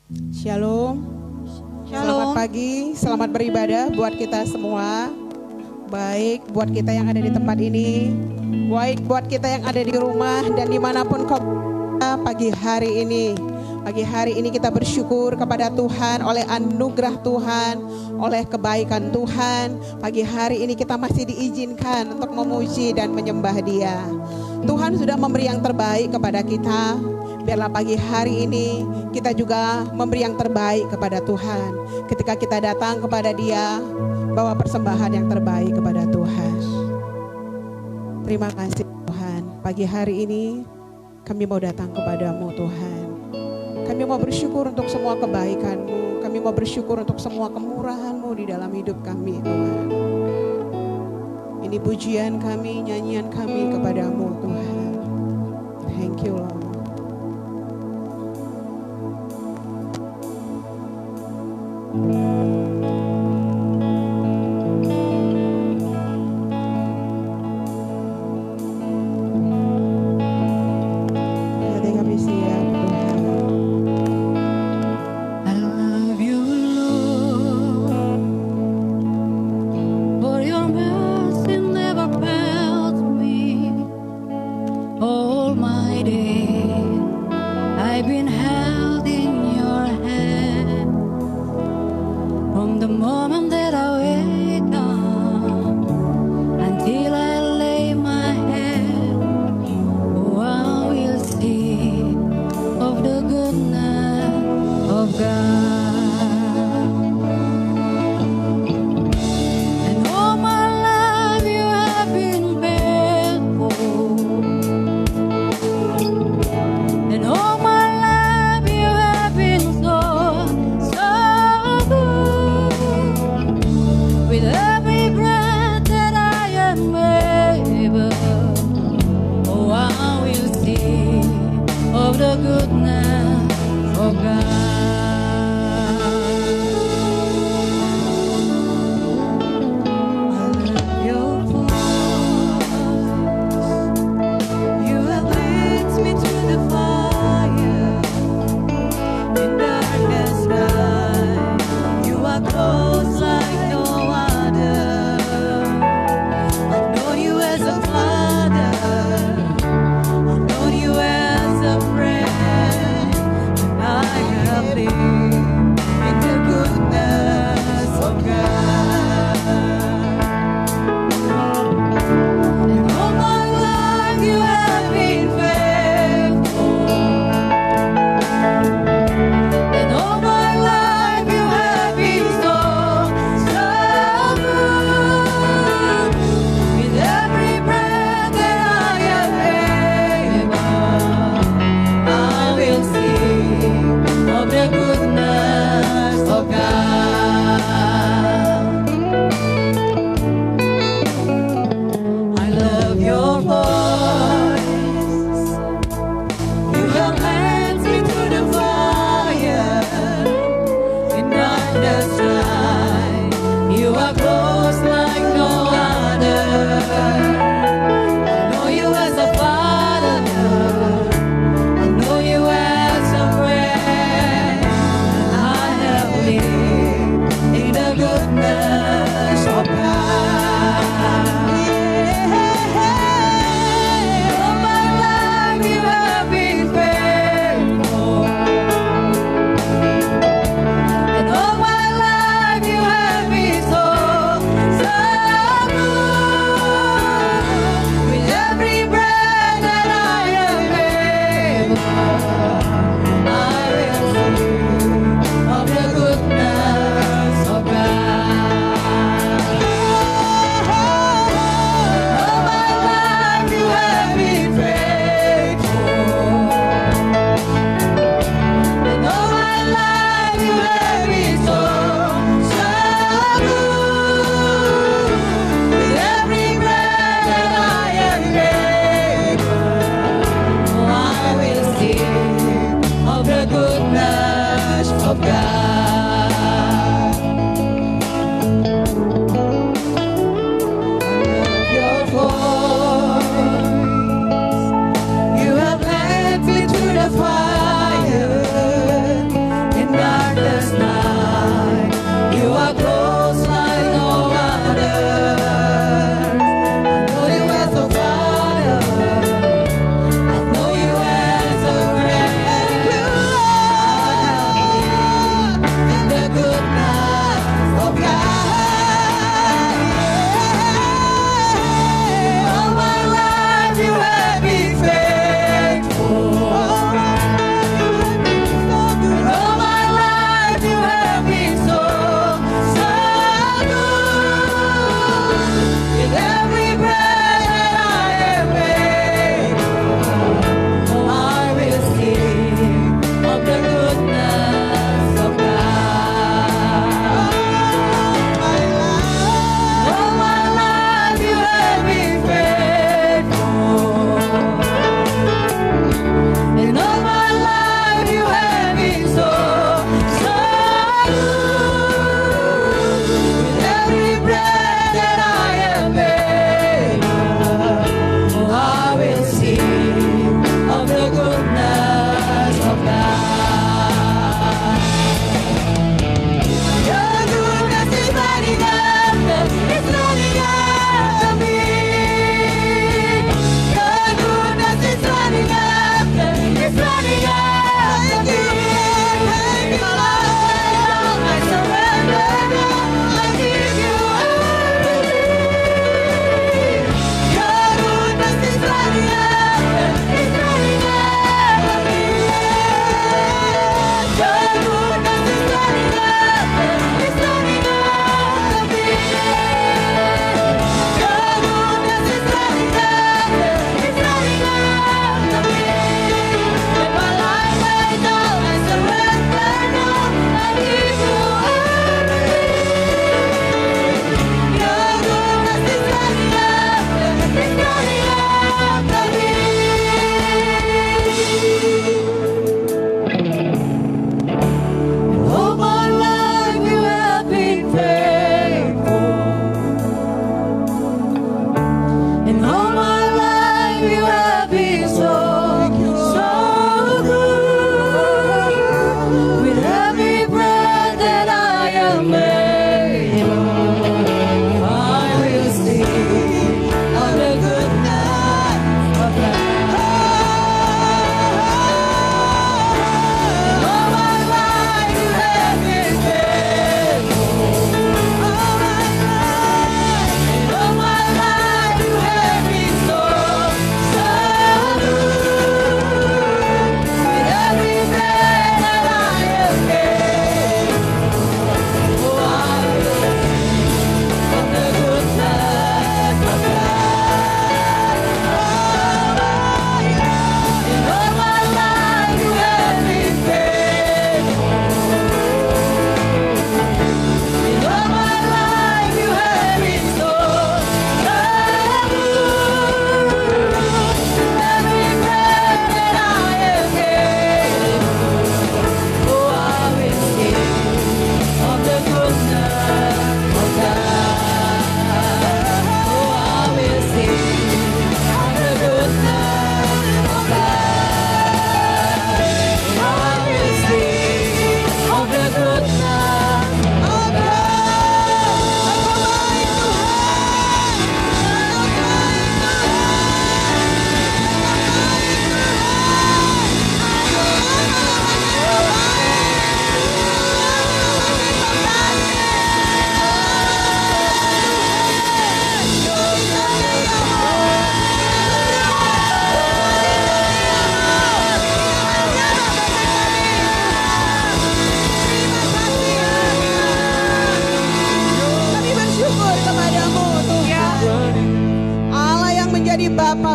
Shalom. Selamat Shalom. pagi, selamat beribadah buat kita semua. Baik buat kita yang ada di tempat ini, baik buat kita yang ada di rumah dan dimanapun kau berada pagi hari ini. Pagi hari ini kita bersyukur kepada Tuhan oleh anugerah Tuhan, oleh kebaikan Tuhan. Pagi hari ini kita masih diizinkan untuk memuji dan menyembah Dia. Tuhan sudah memberi yang terbaik kepada kita. Biarlah pagi hari ini kita juga memberi yang terbaik kepada Tuhan. Ketika kita datang kepada Dia, bawa persembahan yang terbaik kepada Tuhan. Terima kasih Tuhan. Pagi hari ini kami mau datang kepadamu Tuhan. Kami mau bersyukur untuk semua kebaikan-Mu. Kami mau bersyukur untuk semua kemurahan-Mu di dalam hidup kami Tuhan. Ini pujian kami, nyanyian kami kepadamu Tuhan. Thank you Lord.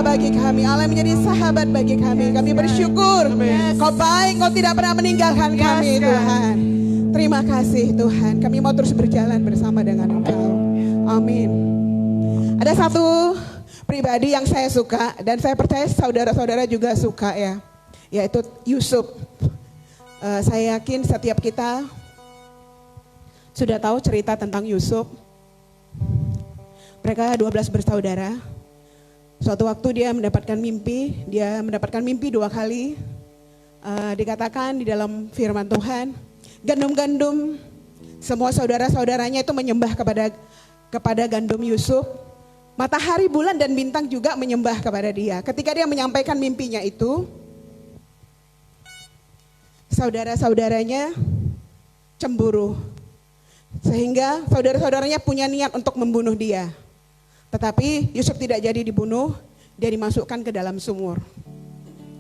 bagi kami. Allah menjadi sahabat bagi kami. Kami bersyukur. Kau baik, Kau tidak pernah meninggalkan kami Tuhan. Terima kasih Tuhan. Kami mau terus berjalan bersama dengan Engkau. Amin. Ada satu pribadi yang saya suka dan saya percaya saudara-saudara juga suka ya. Yaitu Yusuf. Saya yakin setiap kita sudah tahu cerita tentang Yusuf. Mereka 12 bersaudara. Suatu waktu dia mendapatkan mimpi 2 kali. Dikatakan di dalam firman Tuhan, gandum-gandum semua saudara-saudaranya itu menyembah kepada gandum Yusuf. Matahari, bulan dan bintang juga menyembah kepada dia. Ketika dia menyampaikan mimpinya itu, saudara-saudaranya cemburu. Sehingga saudara-saudaranya punya niat untuk membunuh dia. Tetapi Yusuf tidak jadi dibunuh, dia dimasukkan ke dalam sumur.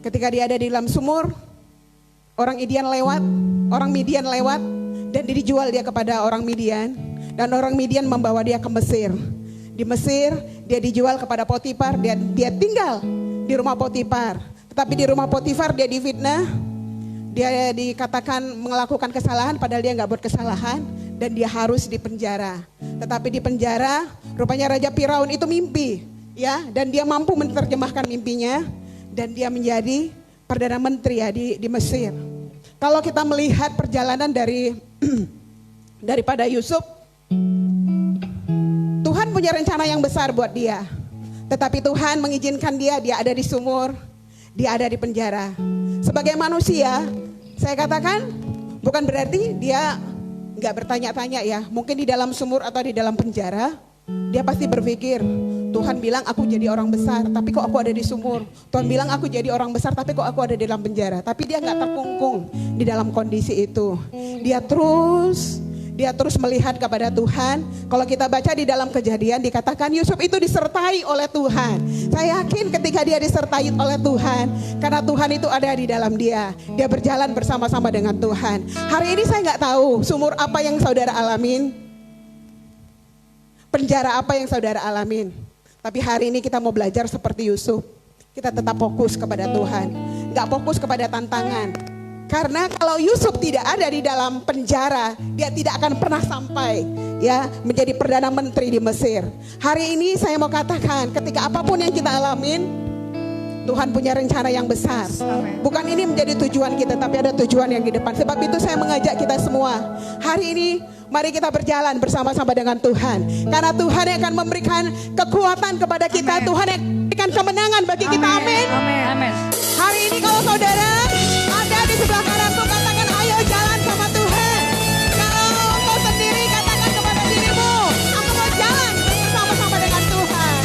Ketika dia ada di dalam sumur, orang Midian lewat dan dijual dia kepada orang Midian. Dan orang Midian membawa dia ke Mesir. Di Mesir dia dijual kepada Potifar, dia tinggal di rumah Potifar. Tetapi di rumah Potifar dia difitnah, dia dikatakan melakukan kesalahan padahal dia nggak buat kesalahan dan dia harus dipenjara. Tetapi di penjara rupanya Raja Firaun itu mimpi ya, dan dia mampu menerjemahkan mimpinya dan dia menjadi Perdana Menteri ya di Mesir. Kalau kita melihat perjalanan daripada Yusuf, Tuhan punya rencana yang besar buat dia. Tetapi Tuhan mengizinkan dia ada di sumur, dia ada di penjara. Sebagai manusia, saya katakan bukan berarti dia nggak bertanya-tanya ya. Mungkin di dalam sumur atau di dalam penjara, dia pasti berpikir, Tuhan bilang aku jadi orang besar, tapi kok aku ada di sumur. Tuhan bilang aku jadi orang besar, tapi kok aku ada di dalam penjara. Tapi dia nggak terkungkung di dalam kondisi itu. Dia terus melihat kepada Tuhan. Kalau kita baca di dalam Kejadian dikatakan Yusuf itu disertai oleh Tuhan. Saya yakin ketika dia disertai oleh Tuhan, karena Tuhan itu ada di dalam dia berjalan bersama-sama dengan Tuhan. Hari ini saya nggak tahu sumur apa yang saudara alamin, penjara apa yang saudara alamin. Tapi hari ini kita mau belajar seperti Yusuf. Kita tetap fokus kepada Tuhan, nggak fokus kepada tantangan. Karena kalau Yusuf tidak ada di dalam penjara, dia tidak akan pernah sampai ya menjadi Perdana Menteri di Mesir. Hari ini saya mau katakan, ketika apapun yang kita alamin, Tuhan punya rencana yang besar. Bukan ini menjadi tujuan kita, tapi ada tujuan yang di depan. Sebab itu saya mengajak kita semua, hari ini mari kita berjalan bersama-sama dengan Tuhan. Karena Tuhan yang akan memberikan kekuatan kepada kita. Amen. Tuhan yang memberikan kemenangan bagi kita. Amin. Amin. Hari ini kalau saudara ada di sebelah kananmu, katakan ayo jalan sama Tuhan. Kalau engkau sendiri, katakan kepada dirimu, aku mau jalan bersama-sama dengan Tuhan.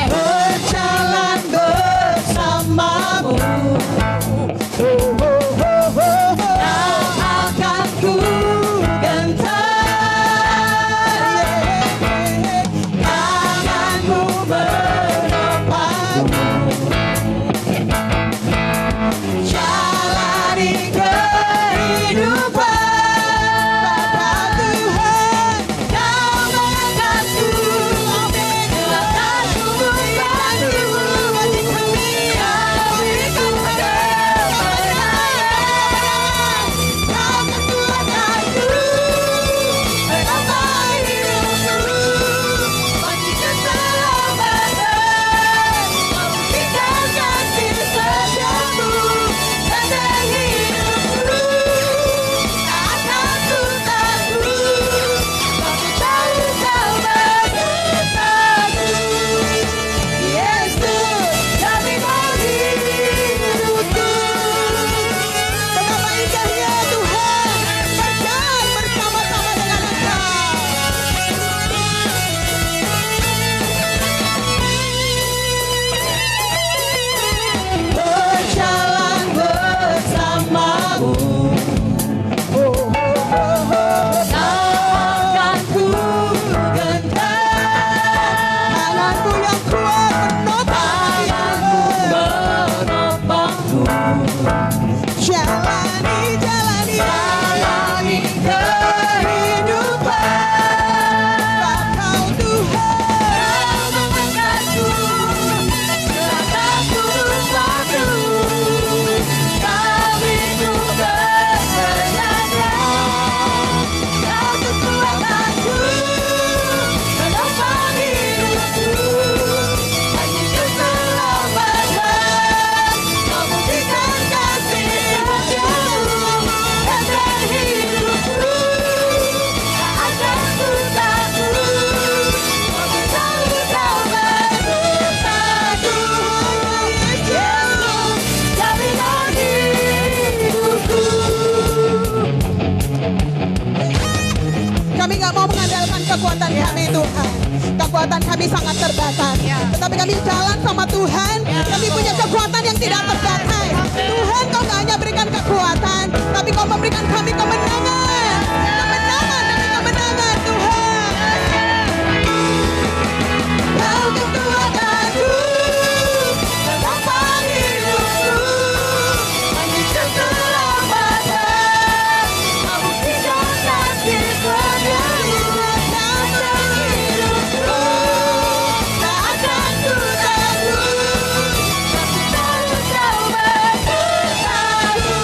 Berjalan bersamamu, yang akan ku gentar, tanganmu menopangmu, jalani kehidupan. Bapa Tuhan, Kau mengangkatku, Kau mengangkatku, bagi kami, Kau berikan pada kekuatan kami Tuhan. Kekuatan kami sangat terbatas. Tetapi kami jalan sama Tuhan. Kami punya kekuatan yang tidak terbatas. Tuhan, Kau gak hanya berikan kekuatan, tapi Kau memberikan kami kemenangan. Kemenangan demi kemenangan Tuhan. Kau kekuatanku, menopang hidupku, mengikat keselamatan. Kau buktikan kasih setiamu dalam hidupku. Tak akan ku takut, tapi selalu Kau bersamaku.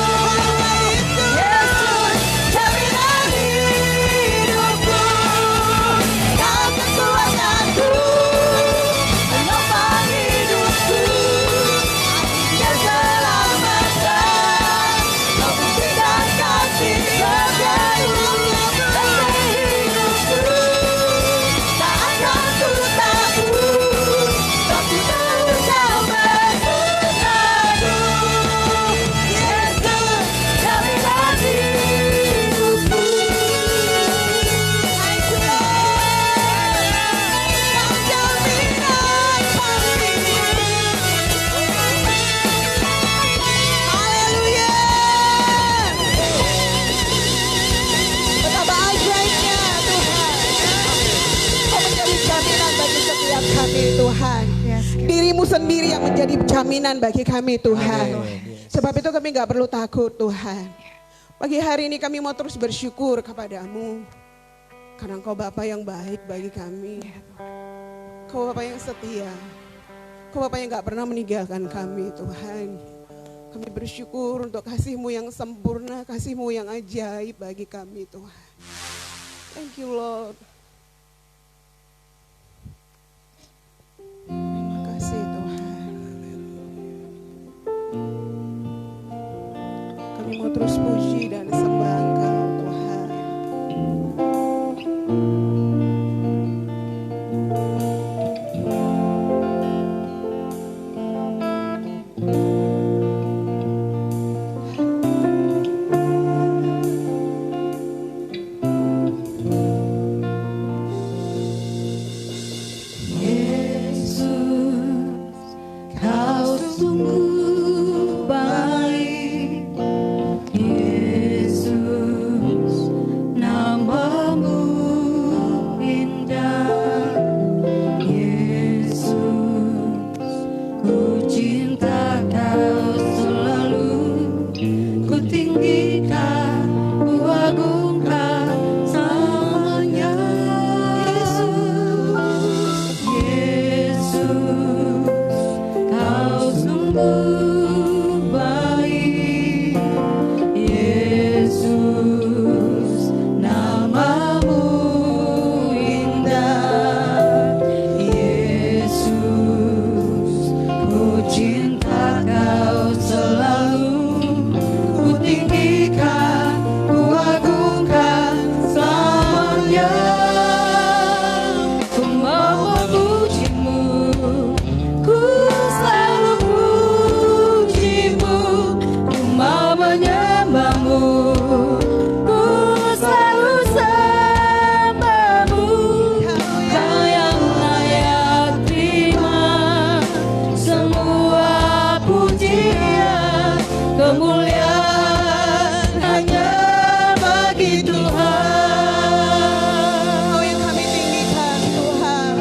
Yesus, jaminan hidupku. Kau kekuatanku, menopang hidupku, keselamatan. Kau buktikan kasih setiamu dalam hidupku. Tak akan ku takut, tapi selalu Kau bersamaku. Yesus, jaminan hidupku. Thank you, Lord. Kau jaminan kami. Haleluya. Betapa ajaibnya Tuhan. Kau menjadi jaminan bagi setiap kami Tuhan. Dirimu sendiri yang menjadi jaminan bagi kami Tuhan. Sebab itu kami gak perlu takut Tuhan. Pagi hari ini kami mau terus bersyukur kepadamu. Karena Engkau Bapa yang baik bagi kami. Kau Bapa yang setia. Kau Bapa yang gak pernah meninggalkan kami Tuhan. Kami bersyukur untuk kasih-Mu yang sempurna, kasih-Mu yang ajaib bagi kami Tuhan. Thank you Lord. Terima kasih Tuhan. Kami mau terus puji dan sembah Engkau Tuhan. Kau sungguh baik, Yesus, namamu indah, Yesus, ku cinta Kau selalu, ku tinggikan, ku agungkan namanya, Yesus, Yesus. Kau sungguh baik, Yesus, namamu indah, Yesus, ku cinta Kau selalu, ku tinggikan, ku agungkan selamanya, ku mau memuji-Mu. Ku selalu puji-Mu, ku mau menyembah-Mu, ku selalu sembah-Mu. Kau yang layak terima semua pujian, kemuliaan hanya bagi Tuhan. Kau yang kami tinggikan Tuhan.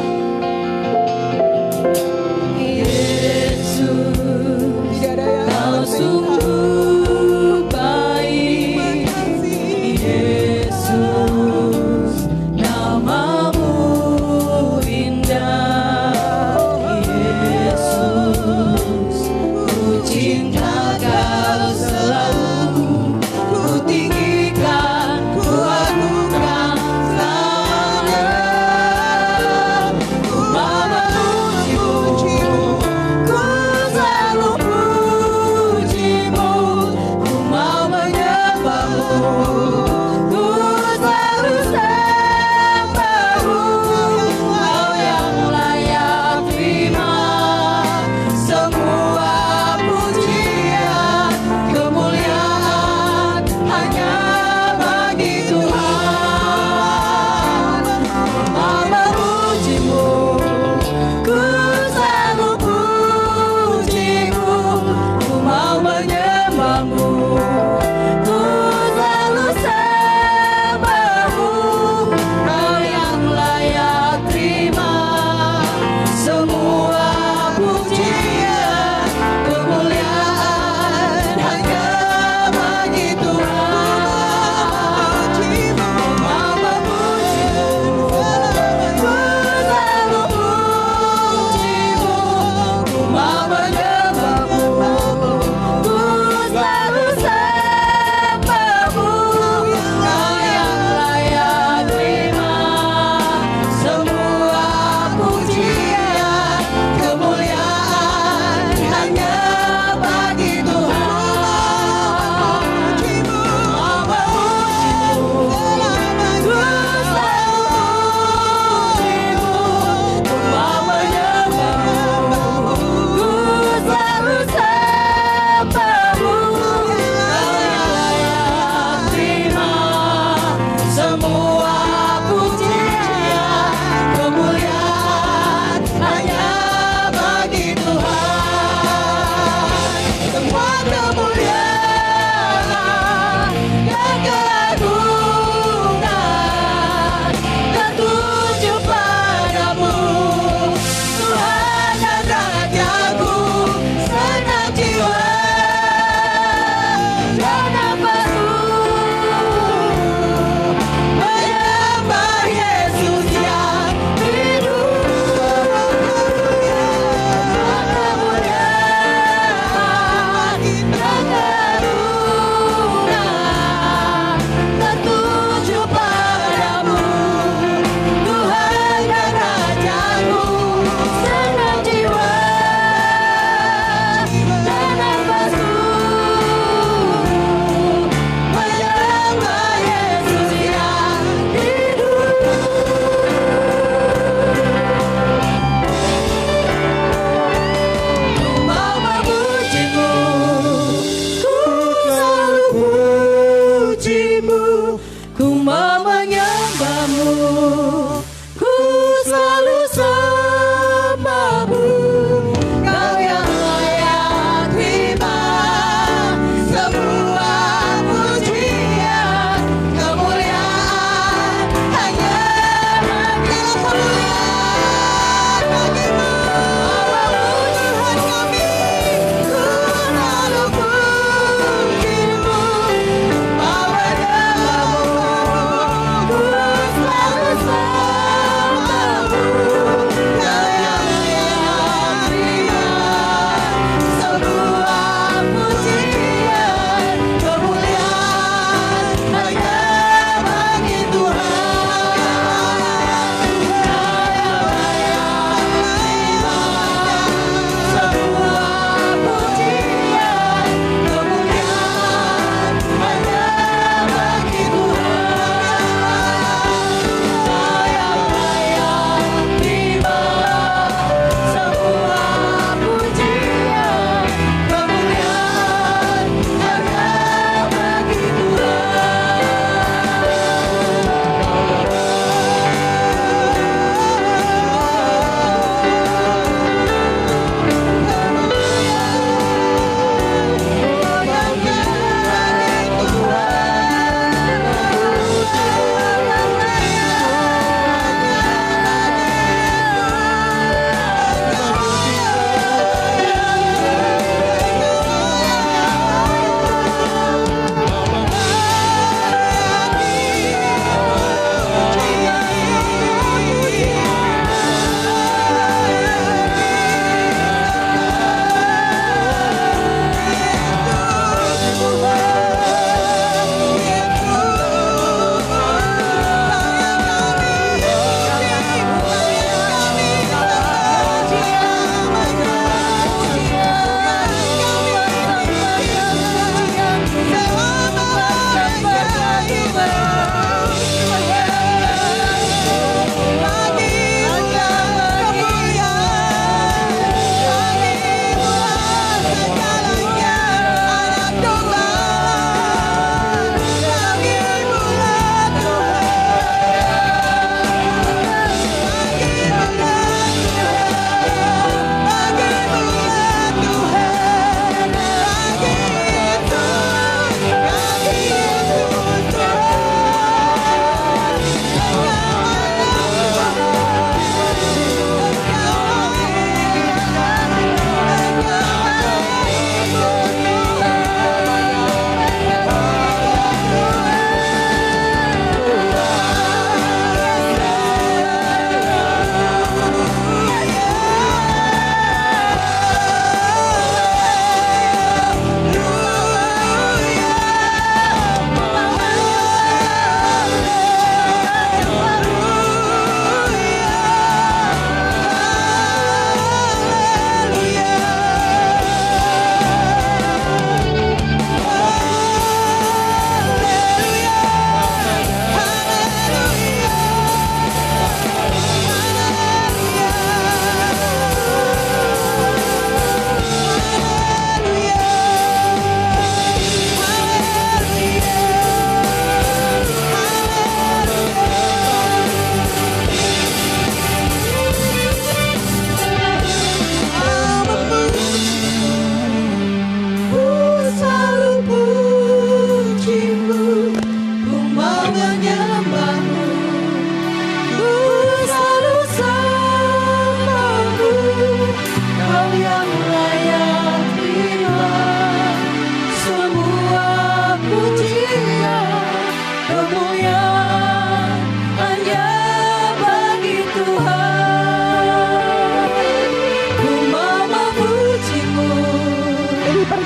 Yesus, Tidak ada yang Kau sungguh baik, Yesus, namamu indah, Yesus, ku cinta Kau selalu.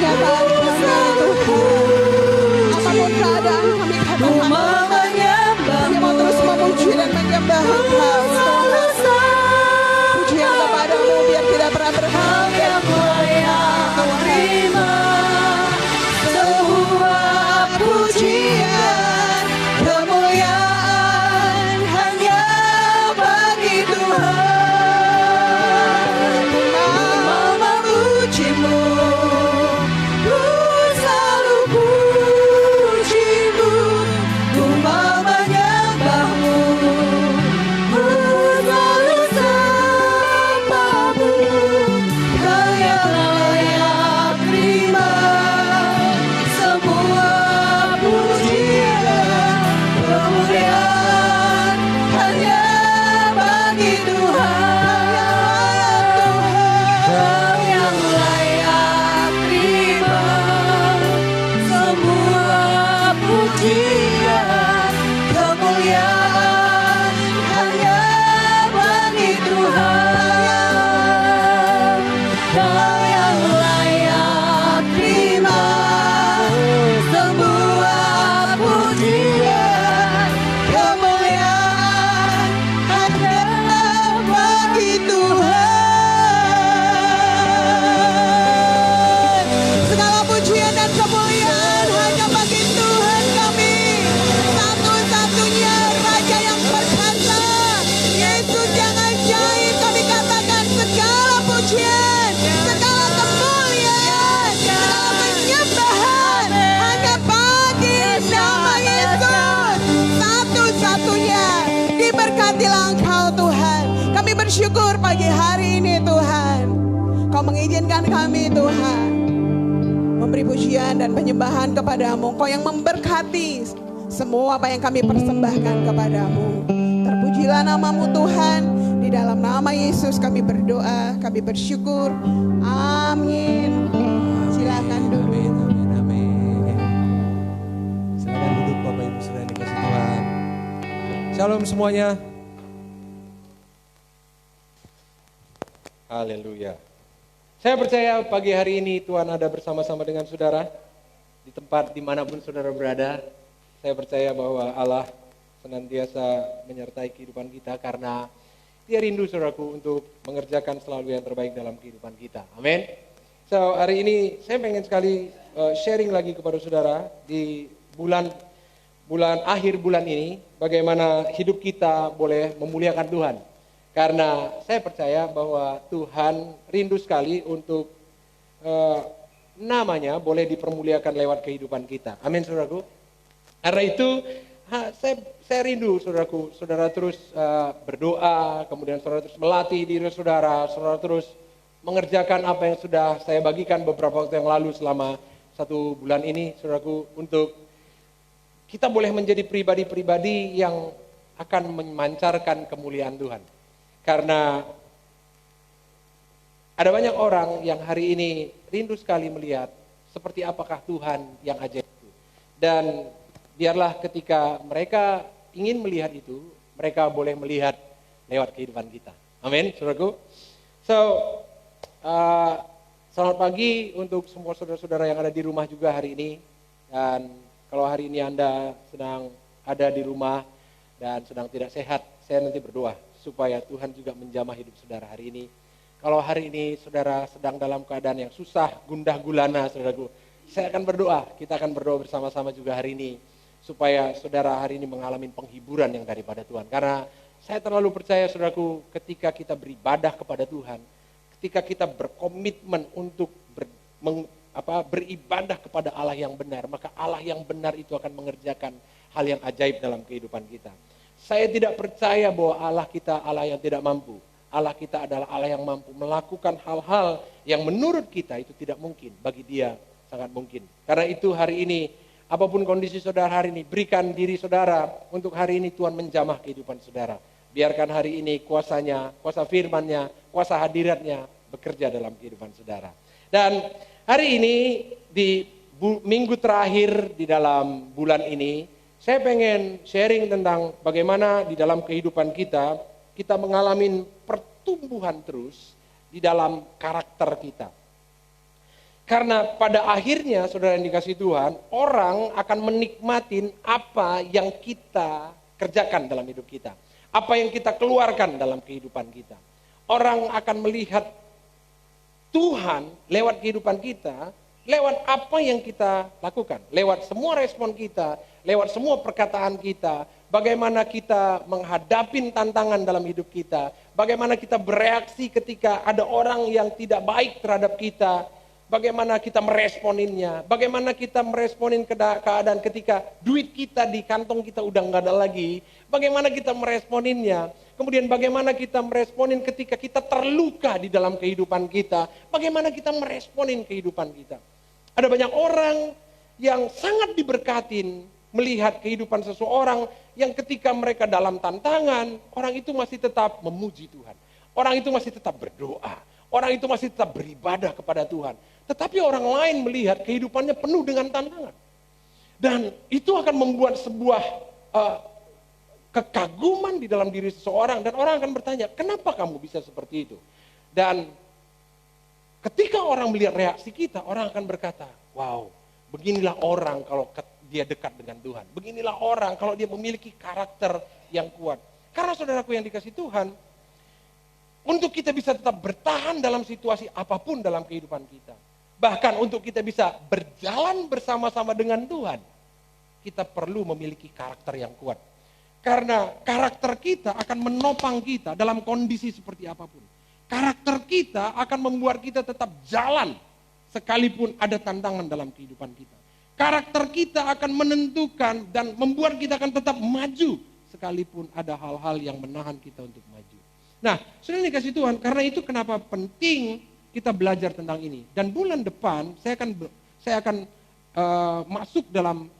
kenyataan kami Tuhan. Apapun keadaan kami katakan kami mau terus memuji dan menyembah Engkau Tuhan. Pujian kepadamu biar tidak pernah berhenti. Terima semua pujian, kemuliaan hanya bagi Tuhan. Mau memujimu, ku selalu pujimu, ku mau menyembahmu, ku selalu sembahmu. Kau yang layak terima semua pujian, kemuliaan hanya bagi Tuhan. Kau yang layak terima semua pujian, kemuliaan hanya bagi Tuhan. Kau yang layak terima semua pujian, kemuliaan hanya bagi Tuhan. Segala pujian dan kemuliaan hanya bagi Tuhan kami. Satu-satunya Raja yang perkasa, Yesus yang ajaib. Kami katakan segala pujian, segala kemuliaan, segala penyembahan hanya bagi nama Yesus. Satu-satunya. Diberkatilah Engkau Tuhan. Kami bersyukur pagi hari ini Tuhan. Kau mengizinkan kami Tuhan memberi pujian dan penyembahan kepadamu. Kau yang memberkati semua apa yang kami persembahkan kepadamu. Terpujilah namamu Tuhan. Di dalam nama Yesus kami berdoa, kami bersyukur. Amin. Silakan duduk. Amin. Silakan duduk Bapak Ibu Saudara yang dikasihi Tuhan. Shalom semuanya. Haleluya. Saya percaya pagi hari ini Tuhan ada bersama-sama dengan saudara di tempat dimanapun saudara berada. Saya percaya bahwa Allah senantiasa menyertai kehidupan kita karena Dia rindu saudaraku untuk mengerjakan selalu yang terbaik dalam kehidupan kita. Amin. So hari ini saya pengen sekali sharing lagi kepada saudara di bulan akhir bulan ini bagaimana hidup kita boleh memuliakan Tuhan. Karena saya percaya bahwa Tuhan rindu sekali untuk namanya boleh dipermuliakan lewat kehidupan kita. Amin saudaraku. Karena itu saya rindu saudaraku, saudara terus berdoa, kemudian saudara terus melatih diri saudara terus mengerjakan apa yang sudah saya bagikan beberapa waktu yang lalu selama 1 bulan ini saudaraku, untuk kita boleh menjadi pribadi-pribadi yang akan memancarkan kemuliaan Tuhan. Karena ada banyak orang yang hari ini rindu sekali melihat seperti apakah Tuhan yang ajaib itu. Dan biarlah ketika mereka ingin melihat itu, mereka boleh melihat lewat kehidupan kita. Amin, saudaraku. So, selamat pagi untuk semua saudara-saudara yang ada di rumah juga hari ini. Dan kalau hari ini Anda sedang ada di rumah dan sedang tidak sehat, saya nanti berdoa supaya Tuhan juga menjamah hidup saudara hari ini. Kalau hari ini saudara sedang dalam keadaan yang susah, gundah gulana saudaraku, saya akan berdoa, kita akan berdoa bersama-sama juga hari ini, supaya saudara hari ini mengalami penghiburan yang daripada Tuhan. Karena saya terlalu percaya saudaraku, ketika kita beribadah kepada Tuhan, ketika kita berkomitmen untuk beribadah kepada Allah yang benar, maka Allah yang benar itu akan mengerjakan hal yang ajaib dalam kehidupan kita. Saya tidak percaya bahwa Allah kita Allah yang tidak mampu. Allah kita adalah Allah yang mampu melakukan hal-hal yang menurut kita itu tidak mungkin, bagi Dia sangat mungkin. Karena itu hari ini, apapun kondisi saudara hari ini, berikan diri saudara untuk hari ini Tuhan menjamah kehidupan saudara. Biarkan hari ini kuasanya, kuasa firman-Nya, kuasa hadirat-Nya bekerja dalam kehidupan saudara. Dan hari ini di minggu terakhir di dalam bulan ini, saya pengen sharing tentang bagaimana di dalam kehidupan kita mengalami pertumbuhan terus di dalam karakter kita. Karena pada akhirnya, saudara yang dikasih Tuhan, orang akan menikmatin apa yang kita kerjakan dalam hidup kita. Apa yang kita keluarkan dalam kehidupan kita. Orang akan melihat Tuhan lewat kehidupan kita, lewat apa yang kita lakukan. Lewat semua respon kita, lewat semua perkataan kita. Bagaimana kita menghadapi tantangan dalam hidup kita. Bagaimana kita bereaksi ketika ada orang yang tidak baik terhadap kita. Bagaimana kita meresponinnya, bagaimana kita meresponin keadaan ketika duit kita di kantong kita udah nggak ada lagi, bagaimana kita meresponinnya, kemudian bagaimana kita meresponin ketika kita terluka di dalam kehidupan kita, bagaimana kita meresponin kehidupan kita. Ada banyak orang yang sangat diberkatin melihat kehidupan seseorang yang ketika mereka dalam tantangan, orang itu masih tetap memuji Tuhan, orang itu masih tetap berdoa, orang itu masih tetap beribadah kepada Tuhan. Tetapi orang lain melihat kehidupannya penuh dengan tantangan. Dan itu akan membuat sebuah kekaguman di dalam diri seseorang. Dan orang akan bertanya, kenapa kamu bisa seperti itu? Dan ketika orang melihat reaksi kita, orang akan berkata, wow, beginilah orang kalau dia dekat dengan Tuhan. Beginilah orang kalau dia memiliki karakter yang kuat. Karena saudaraku yang dikasih Tuhan, untuk kita bisa tetap bertahan dalam situasi apapun dalam kehidupan kita. Bahkan untuk kita bisa berjalan bersama-sama dengan Tuhan, kita perlu memiliki karakter yang kuat. Karena karakter kita akan menopang kita dalam kondisi seperti apapun. Karakter kita akan membuat kita tetap jalan sekalipun ada tantangan dalam kehidupan kita. Karakter kita akan menentukan dan membuat kita akan tetap maju sekalipun ada hal-hal yang menahan kita untuk maju. Nah, sudah dikasih Tuhan, karena itu kenapa penting kita belajar tentang ini. Dan bulan depan saya akan masuk dalam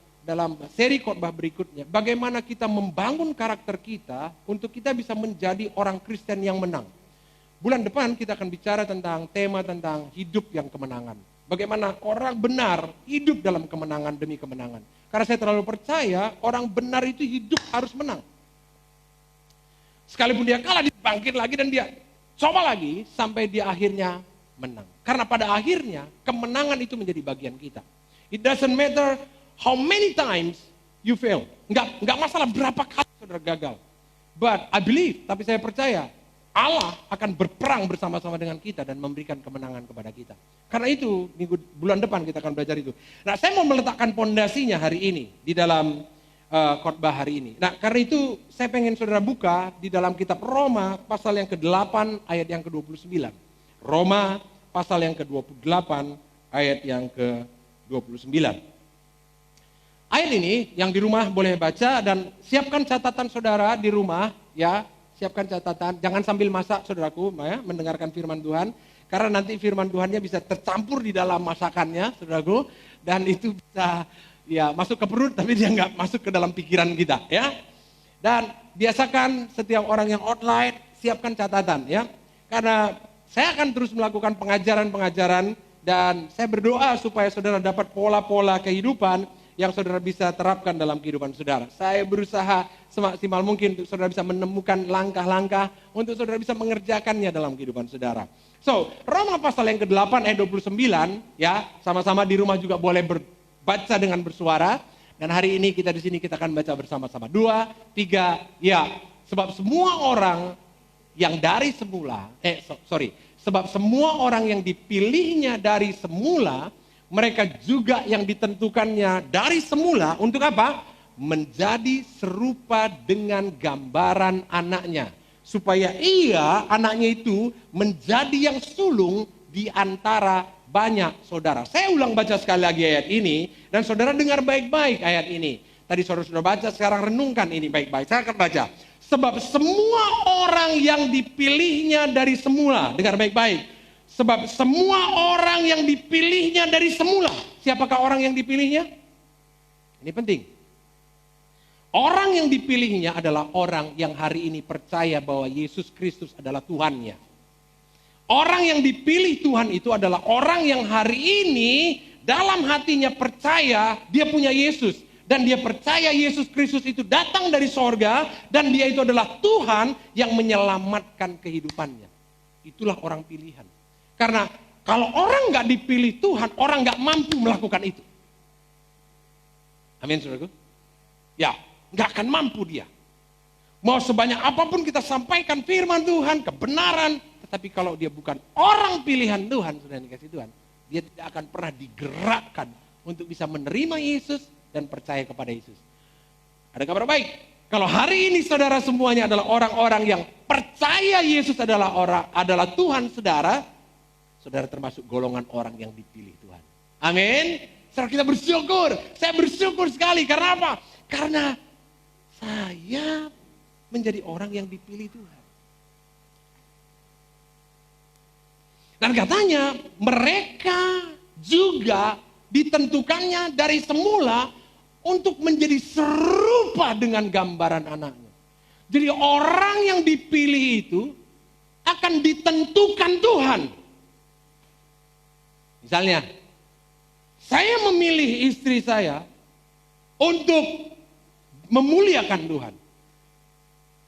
seri khotbah berikutnya. Bagaimana kita membangun karakter kita untuk kita bisa menjadi orang Kristen yang menang. Bulan depan kita akan bicara tentang tema tentang hidup yang kemenangan. Bagaimana orang benar hidup dalam kemenangan demi kemenangan. Karena saya terlalu percaya orang benar itu hidup harus menang. Sekalipun dia kalah, dia bangkit lagi dan dia coba lagi sampai dia akhirnya menang. Karena pada akhirnya kemenangan itu menjadi bagian kita. It doesn't matter how many times you fail. Enggak masalah berapa kali saudara gagal. But I believe, tapi saya percaya Allah akan berperang bersama-sama dengan kita dan memberikan kemenangan kepada kita. Karena itu bulan depan kita akan belajar itu. Nah, saya mau meletakkan pondasinya hari ini di dalam khotbah hari ini. Nah, karena itu saya pengen saudara buka di dalam kitab Roma pasal yang ke-8 ayat yang ke-29. Roma pasal yang ke-28 ayat yang ke-29. Ayat ini yang di rumah boleh baca dan siapkan catatan saudara di rumah ya, siapkan catatan. Jangan sambil masak saudaraku ya, mendengarkan firman Tuhan karena nanti firman Tuhannya bisa tercampur di dalam masakannya saudaraku dan itu bisa ya masuk ke perut tapi dia nggak masuk ke dalam pikiran kita ya. Dan biasakan setiap orang yang online siapkan catatan ya. Karena saya akan terus melakukan pengajaran-pengajaran dan saya berdoa supaya saudara dapat pola-pola kehidupan yang saudara bisa terapkan dalam kehidupan saudara. Saya berusaha semaksimal mungkin untuk saudara bisa menemukan langkah-langkah untuk saudara bisa mengerjakannya dalam kehidupan saudara. So, Roma pasal yang ke-8 ayat 29 ya, sama-sama di rumah juga boleh baca dengan bersuara. Dan hari ini kita di sini kita akan baca bersama-sama. 2, 3, ya. Sebab semua orang yang dari semula, sebab semua orang yang dipilihnya dari semula, mereka juga yang ditentukannya dari semula untuk apa? Menjadi serupa dengan gambaran anaknya. Supaya anaknya itu menjadi yang sulung di antara banyak saudara. Saya ulang baca sekali lagi ayat ini, dan saudara dengar baik-baik ayat ini. Tadi saudara sudah baca, sekarang renungkan ini baik-baik. Saya akan baca. Sebab semua orang yang dipilihnya dari semula, dengar baik-baik. Sebab semua orang yang dipilihnya dari semula. Siapakah orang yang dipilihnya? Ini penting. Orang yang dipilihnya adalah orang yang hari ini percaya bahwa Yesus Kristus adalah Tuhannya. Orang yang dipilih Tuhan itu adalah orang yang hari ini dalam hatinya percaya dia punya Yesus. Dan dia percaya Yesus Kristus itu datang dari sorga dan dia itu adalah Tuhan yang menyelamatkan kehidupannya. Itulah orang pilihan. Karena Kalau orang nggak dipilih Tuhan, orang nggak mampu melakukan itu. Amin, saudaraku. Ya, nggak akan mampu dia. Mau sebanyak apapun kita sampaikan firman Tuhan, kebenaran, tetapi kalau dia bukan orang pilihan Tuhan, sudah dikasih Tuhan, dia tidak akan pernah digerakkan untuk bisa menerima Yesus dan percaya kepada Yesus. Ada kabar baik. Kalau hari ini saudara semuanya adalah orang-orang yang percaya Yesus adalah Tuhan, saudara termasuk golongan orang yang dipilih Tuhan. Amin. Saudara, kita bersyukur. Saya bersyukur sekali. Karena apa? Karena saya menjadi orang yang dipilih Tuhan. Dan katanya mereka juga ditentukannya dari semula untuk menjadi serupa dengan gambaran anaknya. Jadi orang yang dipilih itu akan ditentukan Tuhan. Misalnya, saya memilih istri saya untuk memuliakan Tuhan.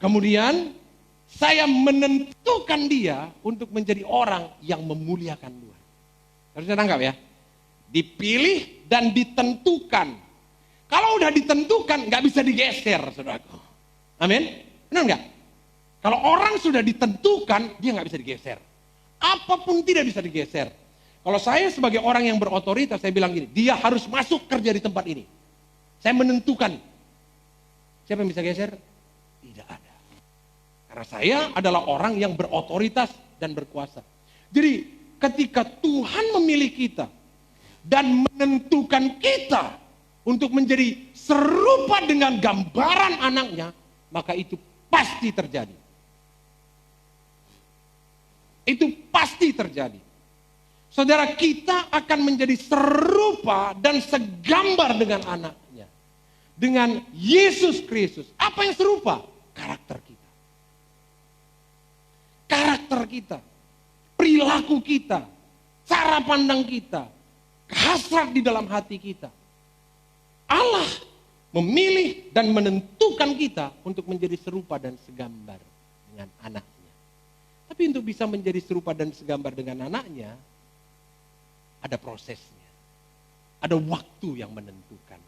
Kemudian saya menentukan dia untuk menjadi orang yang memuliakan Tuhan. Harus tangkap ya. Dipilih dan ditentukan. Kalau udah ditentukan nggak bisa digeser, saudaraku. Amin. Benar nggak? Kalau orang sudah ditentukan, dia nggak bisa digeser. Apapun tidak bisa digeser. Kalau saya sebagai orang yang berotoritas, saya bilang gini, dia harus masuk kerja di tempat ini. Saya menentukan. Siapa yang bisa geser? Tidak ada. Karena saya adalah orang yang berotoritas dan berkuasa. Jadi ketika Tuhan memilih kita dan menentukan kita untuk menjadi serupa dengan gambaran anaknya, maka itu pasti terjadi. Itu pasti terjadi. Saudara, kita akan menjadi serupa dan segambar dengan anaknya. Dengan Yesus Kristus. Apa yang serupa? Karakter kita. Karakter kita. Perilaku kita. Cara pandang kita. Hasrat di dalam hati kita. Allah memilih dan menentukan kita untuk menjadi serupa dan segambar dengan anaknya. Tapi untuk bisa menjadi serupa dan segambar dengan anaknya, ada prosesnya. Ada waktu yang menentukan.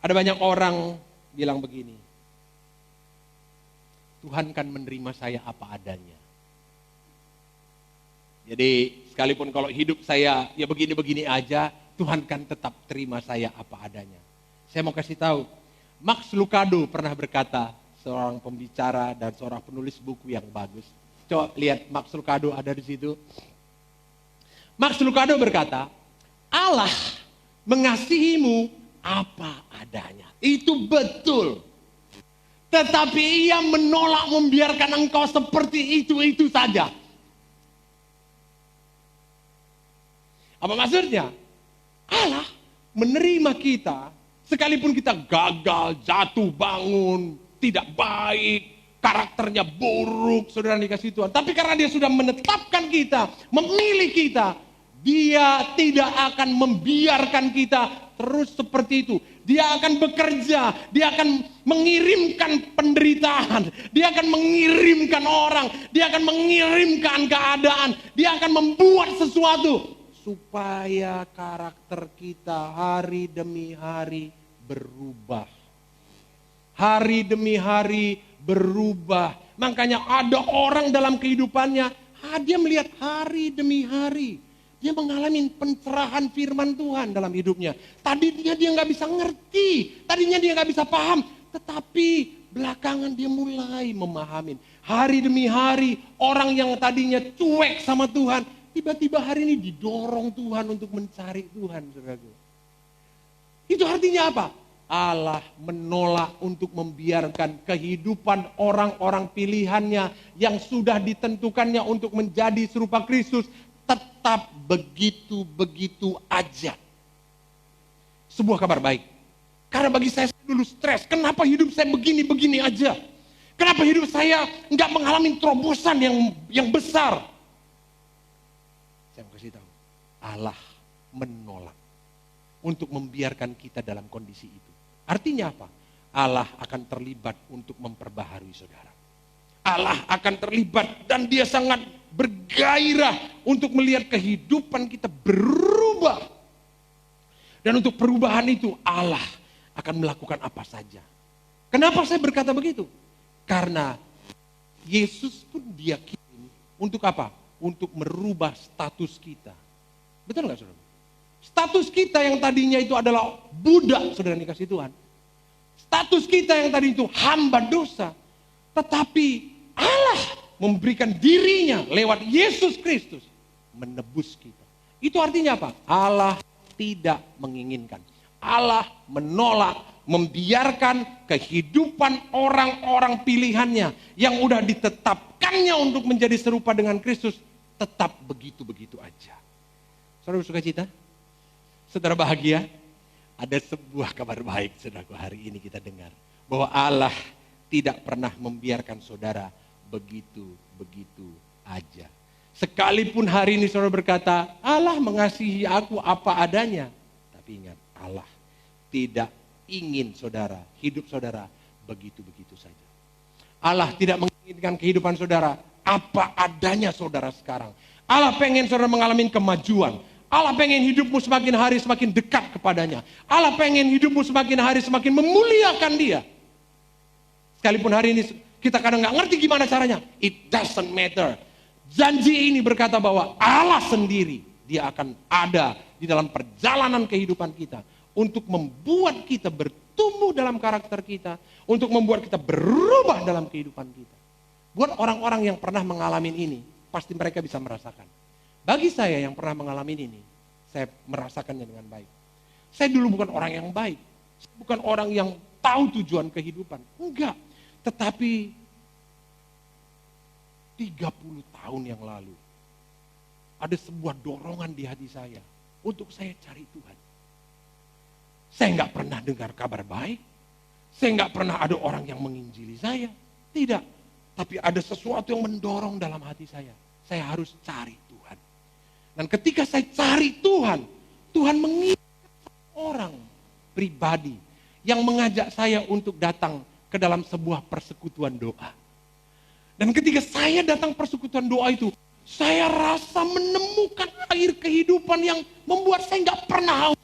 Ada banyak orang bilang begini, Tuhan kan menerima saya apa adanya. Jadi sekalipun kalau hidup saya ya begini-begini aja, Tuhan kan tetap terima saya apa adanya. Saya mau kasih tahu, Max Lucado pernah berkata, seorang pembicara dan seorang penulis buku yang bagus. Coba lihat Max Lucado ada di situ. Max Lucado berkata, Allah mengasihimu apa adanya. Itu betul. Tetapi ia menolak membiarkan engkau seperti itu saja. Apa maksudnya? Allah menerima kita sekalipun kita gagal, jatuh bangun, tidak baik, karakternya buruk, saudara dikasih Tuhan. Tapi karena dia sudah menetapkan kita, memilih kita, dia tidak akan membiarkan kita terus seperti itu. Dia akan bekerja, dia akan mengirimkan penderitaan, dia akan mengirimkan orang, dia akan mengirimkan keadaan, dia akan membuat sesuatu supaya karakter kita hari demi hari berubah. Hari demi hari berubah. Makanya ada orang dalam kehidupannya, dia melihat hari demi hari. Dia mengalami pencerahan firman Tuhan dalam hidupnya. Tadinya dia nggak bisa ngerti, tadinya dia nggak bisa paham, tetapi belakangan dia mulai memahamin. Hari demi hari orang yang tadinya cuek sama Tuhan, tiba-tiba hari ini didorong Tuhan untuk mencari Tuhan, saudaraku. Itu artinya apa? Allah menolak untuk membiarkan kehidupan orang-orang pilihannya yang sudah ditentukannya untuk menjadi serupa Kristus tetap begitu-begitu aja. Sebuah kabar baik. Karena bagi saya dulu stres. Kenapa hidup saya begini-begini aja? Kenapa hidup saya nggak mengalami terobosan yang besar? Saya mau kasih tahu. Allah menolak untuk membiarkan kita dalam kondisi itu. Artinya apa? Allah akan terlibat untuk memperbaharui saudara. Allah akan terlibat dan dia sangat bergairah untuk melihat kehidupan kita berubah. Dan untuk perubahan itu Allah akan melakukan apa saja. Kenapa saya berkata begitu? Karena Yesus pun dia kirim untuk apa? Untuk merubah status kita. Betul nggak saudara? Status kita yang tadinya itu adalah budak, saudara dikasih Tuhan. Status kita yang tadi itu hamba dosa. Tetapi Allah memberikan dirinya lewat Yesus Kristus menebus kita. Itu artinya apa? Allah tidak menginginkan. Allah menolak, membiarkan kehidupan orang-orang pilihannya yang udah ditetapkannya untuk menjadi serupa dengan Kristus tetap begitu-begitu aja. Saudara suka cita? Saudara bahagia? Ada sebuah kabar baik saudaraku hari ini kita dengar. Bahwa Allah tidak pernah membiarkan saudara begitu-begitu aja. Sekalipun hari ini saudara berkata, Allah mengasihi aku apa adanya. Tapi ingat, Allah tidak ingin saudara, hidup saudara begitu-begitu saja. Allah tidak menginginkan kehidupan saudara apa adanya saudara sekarang. Allah pengen saudara mengalami kemajuan. Allah pengen hidupmu semakin hari semakin dekat kepadanya. Allah pengen hidupmu semakin hari semakin memuliakan dia. Sekalipun hari ini kita kadang nggak ngerti gimana caranya. It doesn't matter. Janji ini berkata bahwa Allah sendiri, dia akan ada di dalam perjalanan kehidupan kita. Untuk membuat kita bertumbuh dalam karakter kita. Untuk membuat kita berubah dalam kehidupan kita. Buat orang-orang yang pernah mengalami ini, pasti mereka bisa merasakan. Bagi saya yang pernah mengalami ini, saya merasakannya dengan baik. Saya dulu bukan orang yang baik. Saya bukan orang yang tahu tujuan kehidupan. Enggak. Tetapi 30 tahun yang lalu, ada sebuah dorongan di hati saya untuk saya cari Tuhan. Saya nggak pernah dengar kabar baik. Saya nggak pernah ada orang yang menginjili saya. Tidak. Tapi ada sesuatu yang mendorong dalam hati saya. Saya harus cari Tuhan. Dan ketika saya cari Tuhan, Tuhan mengirim orang pribadi yang mengajak saya untuk datang ke dalam sebuah persekutuan doa. Dan ketika saya datang persekutuan doa itu, saya rasa menemukan air kehidupan yang membuat saya nggak pernah haus.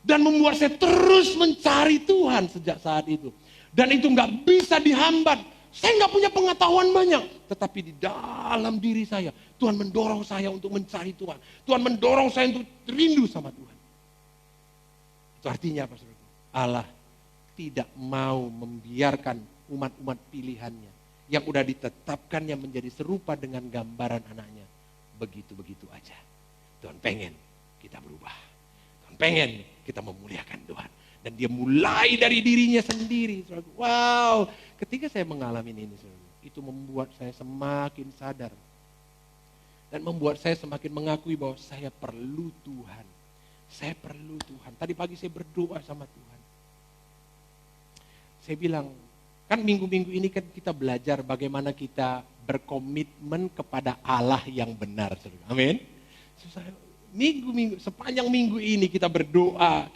Dan membuat saya terus mencari Tuhan sejak saat itu. Dan itu nggak bisa dihambat. Saya nggak punya pengetahuan banyak. Tetapi di dalam diri saya, Tuhan mendorong saya untuk mencari Tuhan. Tuhan mendorong saya untuk rindu sama Tuhan. Itu artinya apa saudara? Allah tidak mau membiarkan umat-umat pilihannya yang udah ditetapkannya menjadi serupa dengan gambaran anaknya. Begitu-begitu aja. Tuhan pengen kita berubah. Tuhan pengen kita memuliakan Tuhan. Dan dia mulai dari dirinya sendiri. Wow, ketika saya mengalami ini, itu membuat saya semakin sadar. Dan membuat saya semakin mengakui bahwa saya perlu Tuhan. Saya perlu Tuhan. Tadi pagi saya berdoa sama Tuhan. Saya bilang, kan minggu-minggu ini kan kita belajar bagaimana kita berkomitmen kepada Allah yang benar. Amin. Minggu-minggu, sepanjang minggu ini kita berdoa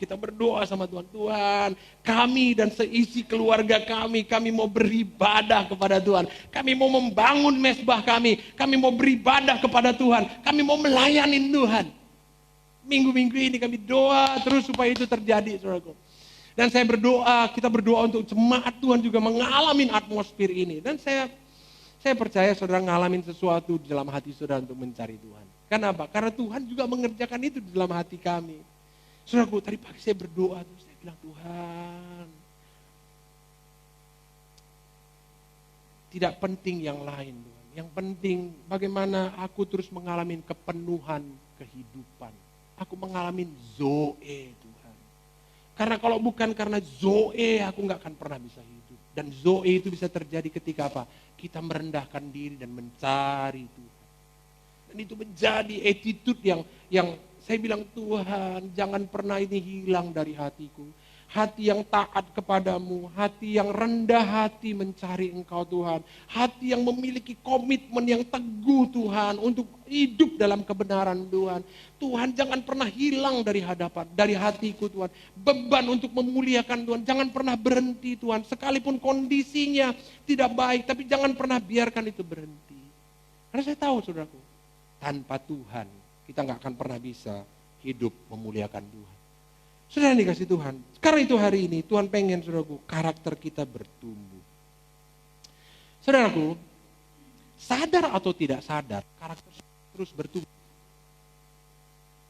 sama Tuhan. Tuhan, kami dan seisi keluarga kami mau beribadah kepada Tuhan. Kami mau membangun mezbah kami mau beribadah kepada Tuhan. Kami mau melayani Tuhan. Minggu-minggu ini kami doa terus supaya itu terjadi, saudaraku. Dan saya berdoa, kita berdoa untuk jemaat Tuhan juga mengalami atmosfer ini. Dan saya percaya saudara ngalamin sesuatu di dalam hati saudara untuk mencari Tuhan. Kenapa? Karena Tuhan juga mengerjakan itu di dalam hati kami. Saudaraku, tadi pagi saya berdoa, terus saya bilang, Tuhan, tidak penting yang lain, Tuhan. Yang penting bagaimana aku terus mengalami kepenuhan kehidupan. Aku mengalami Zoe, Tuhan. Karena kalau bukan karena Zoe, aku gak akan pernah bisa hidup. Dan Zoe itu bisa terjadi ketika apa? Kita merendahkan diri dan mencari Tuhan. Dan itu menjadi attitude yang saya bilang, Tuhan, jangan pernah ini hilang dari hatiku. hati yang taat kepadamu, hati yang rendah hati mencari Engkau Tuhan, hati yang memiliki komitmen yang teguh Tuhan untuk hidup dalam kebenaran Tuhan. Tuhan, jangan pernah hilang dari hatiku Tuhan, beban untuk memuliakan Tuhan, jangan pernah berhenti Tuhan, sekalipun kondisinya tidak baik, tapi jangan pernah biarkan itu berhenti. Karena saya tahu saudaraku, tanpa Tuhan kita nggak akan pernah bisa hidup memuliakan Tuhan. Saudara yang dikasih Tuhan, karena itu hari ini Tuhan pengen saudaraku karakter kita bertumbuh. Saudaraku, sadar atau tidak sadar, karakter terus bertumbuh.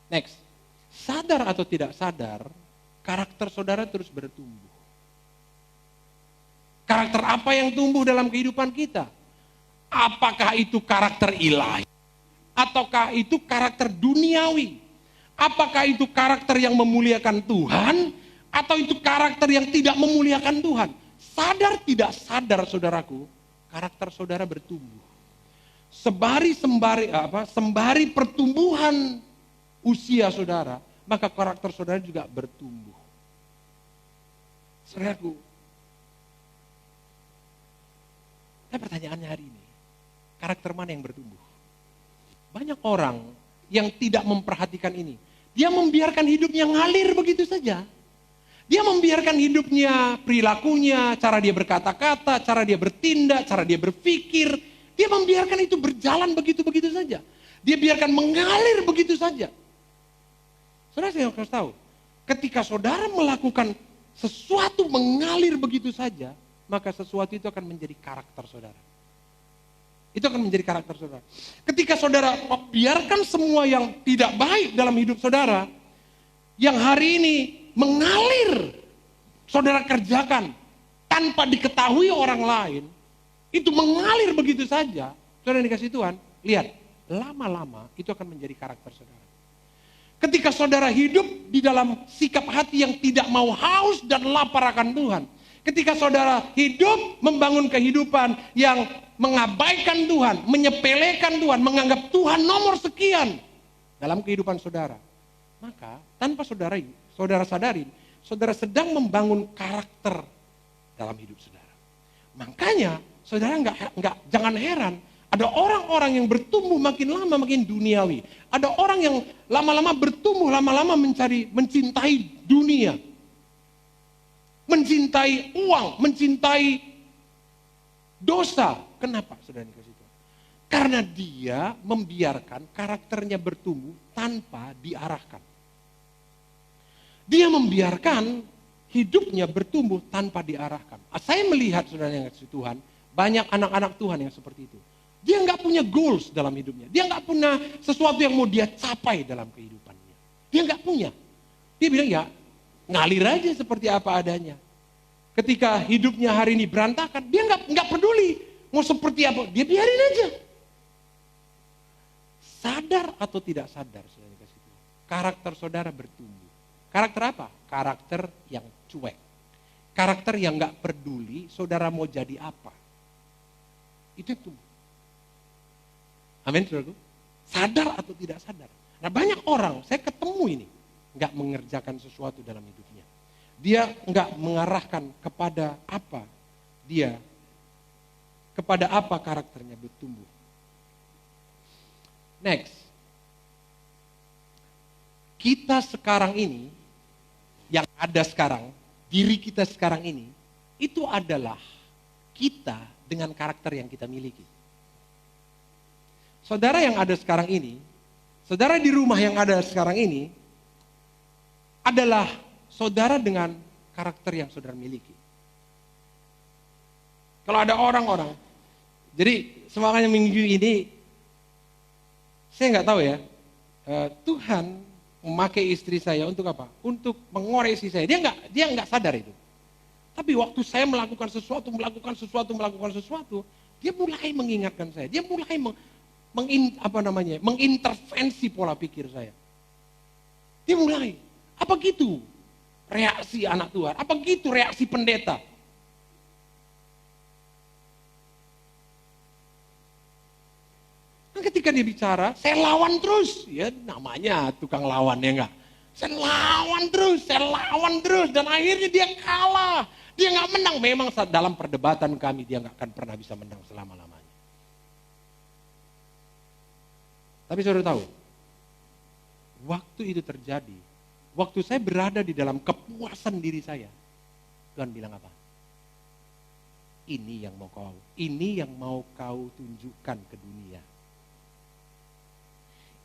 Next, sadar atau tidak sadar, karakter saudara terus bertumbuh. Karakter apa yang tumbuh dalam kehidupan kita? Apakah itu karakter ilahi? Ataukah itu karakter duniawi? Apakah itu karakter yang memuliakan Tuhan, atau itu karakter yang tidak memuliakan Tuhan? Sadar tidak sadar saudaraku, karakter saudara bertumbuh. Sembari pertumbuhan usia saudara, maka karakter saudara juga bertumbuh. Saudaraku, pertanyaannya hari ini, karakter mana yang bertumbuh? Banyak orang yang tidak memperhatikan ini. Dia membiarkan hidupnya ngalir begitu saja. Dia membiarkan hidupnya, perilakunya, cara dia berkata-kata, cara dia bertindak, cara dia berpikir. Dia membiarkan itu berjalan begitu-begitu saja. Dia biarkan mengalir begitu saja. Saudara, saya harus tahu, ketika saudara melakukan sesuatu mengalir begitu saja, maka sesuatu itu akan menjadi karakter saudara. Itu akan menjadi karakter saudara. Ketika saudara biarkan semua yang tidak baik dalam hidup saudara, yang hari ini mengalir, saudara kerjakan tanpa diketahui orang lain, itu mengalir begitu saja, saudara dikasih Tuhan, lihat, lama-lama itu akan menjadi karakter saudara. Ketika saudara hidup di dalam sikap hati yang tidak mau haus dan lapar akan Tuhan, ketika saudara hidup membangun kehidupan yang mengabaikan Tuhan, menyepelekan Tuhan, menganggap Tuhan nomor sekian dalam kehidupan saudara, maka tanpa saudara sadarin, saudara sedang membangun karakter dalam hidup saudara. Makanya saudara jangan heran, ada orang-orang yang bertumbuh makin lama makin duniawi. Ada orang yang lama-lama bertumbuh, lama-lama mencintai dunia, mencintai uang, mencintai dosa. Kenapa saudara dikasih Tuhan? Karena dia membiarkan karakternya bertumbuh tanpa diarahkan. Dia membiarkan hidupnya bertumbuh tanpa diarahkan. Saya melihat saudara yang dikasih Tuhan, banyak anak-anak Tuhan yang seperti itu. Dia nggak punya goals dalam hidupnya. Dia nggak punya sesuatu yang mau dia capai dalam kehidupannya. Dia nggak punya. Dia bilang ya ngalir aja seperti apa adanya. Ketika hidupnya hari ini berantakan, dia nggak peduli mau seperti apa, dia biarin aja. Sadar atau tidak sadar, saudara dikasih Tuhan, karakter saudara bertumbuh. Karakter apa? Karakter yang cuek. Karakter yang nggak peduli saudara mau jadi apa. Itu yang tumbuh. Amin, saudaraku. Sadar atau tidak sadar. Nah, banyak orang, saya ketemu ini, nggak mengerjakan sesuatu dalam hidupnya. Dia nggak mengarahkan kepada apa karakternya bertumbuh. Next. Kita sekarang ini, yang ada sekarang, diri kita sekarang ini, itu adalah kita dengan karakter yang kita miliki. Saudara yang ada sekarang ini, saudara di rumah yang ada sekarang ini, adalah saudara dengan karakter yang saudara miliki. Kalau ada orang-orang, jadi semangatnya minggu ini, saya nggak tahu ya, Tuhan memakai istri saya untuk apa? Untuk mengoreksi saya. Dia nggak sadar itu. Tapi waktu saya melakukan sesuatu, dia mulai mengingatkan saya. Dia mulai mengintervensi pola pikir saya. Dia mulai, apa gitu reaksi anak Tuhan? Apa gitu reaksi pendeta? Ketika dia bicara, saya lawan terus. Ya namanya tukang lawan ya enggak. Saya lawan terus, dan akhirnya dia kalah. Dia nggak menang. Memang dalam perdebatan kami dia nggak akan pernah bisa menang selama-lamanya. Tapi saudara tahu, waktu itu terjadi, waktu saya berada di dalam kepuasan diri saya, Tuhan bilang apa? Ini yang mau kau tunjukkan ke dunia.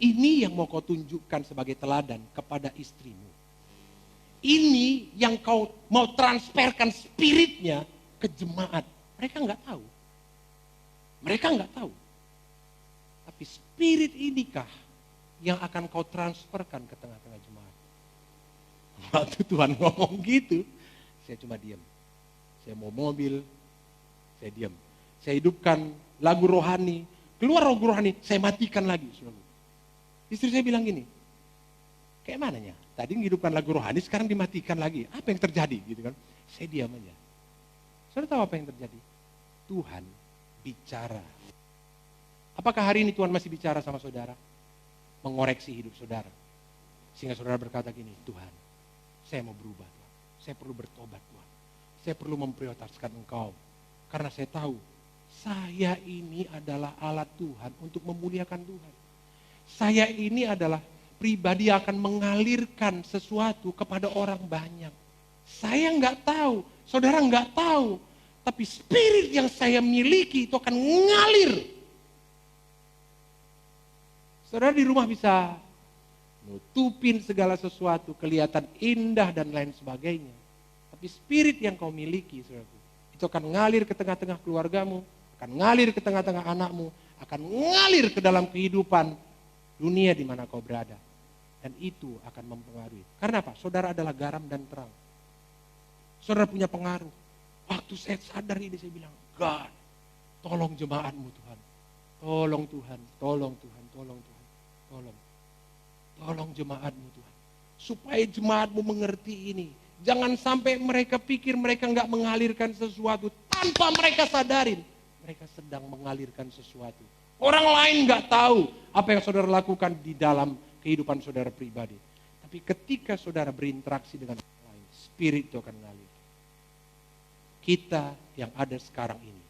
Ini yang mau kau tunjukkan sebagai teladan kepada istrimu. Ini yang kau mau transferkan spiritnya ke jemaat. Mereka nggak tahu. Tapi spirit inikah yang akan kau transferkan ke tengah-tengah jemaat. Waktu Tuhan ngomong gitu, saya cuma diam. Saya mau mobil, saya diam. Saya hidupkan lagu rohani, keluar lagu rohani, saya matikan lagi. Istri saya bilang gini, kayak mananya? Tadi menghidupkan lagu rohani, sekarang dimatikan lagi. Apa yang terjadi? Gitu kan? Saya diam aja. Saudara tahu apa yang terjadi? Tuhan bicara. Apakah hari ini Tuhan masih bicara sama saudara? Mengoreksi hidup saudara. Sehingga saudara berkata gini, Tuhan, saya mau berubah Tuhan. Saya perlu bertobat Tuhan. Saya perlu memprioritaskan Engkau. Karena saya tahu, saya ini adalah alat Tuhan untuk memuliakan Tuhan. Saya ini adalah pribadi yang akan mengalirkan sesuatu kepada orang banyak. Saya nggak tahu, saudara nggak tahu. Tapi spirit yang saya miliki itu akan ngalir. Saudara di rumah bisa nutupin segala sesuatu, kelihatan indah dan lain sebagainya. Tapi spirit yang kau miliki, saudaraku, itu akan ngalir ke tengah-tengah keluargamu, akan ngalir ke tengah-tengah anakmu, akan ngalir ke dalam kehidupan dunia di mana kau berada. Dan itu akan mempengaruhi. Karena apa? Saudara adalah garam dan terang. Saudara punya pengaruh. Waktu saya sadar ini, saya bilang, God, tolong jemaatmu Tuhan. Tolong Tuhan, tolong Tuhan, tolong Tuhan. Tolong jemaatmu Tuhan. Supaya jemaatmu mengerti ini. Jangan sampai mereka pikir mereka nggak mengalirkan sesuatu. Tanpa mereka sadarin. Mereka sedang mengalirkan sesuatu. Orang lain nggak tahu apa yang saudara lakukan di dalam kehidupan saudara pribadi. Tapi ketika saudara berinteraksi dengan orang lain, spirit itu akan mengalir. Kita yang ada sekarang ini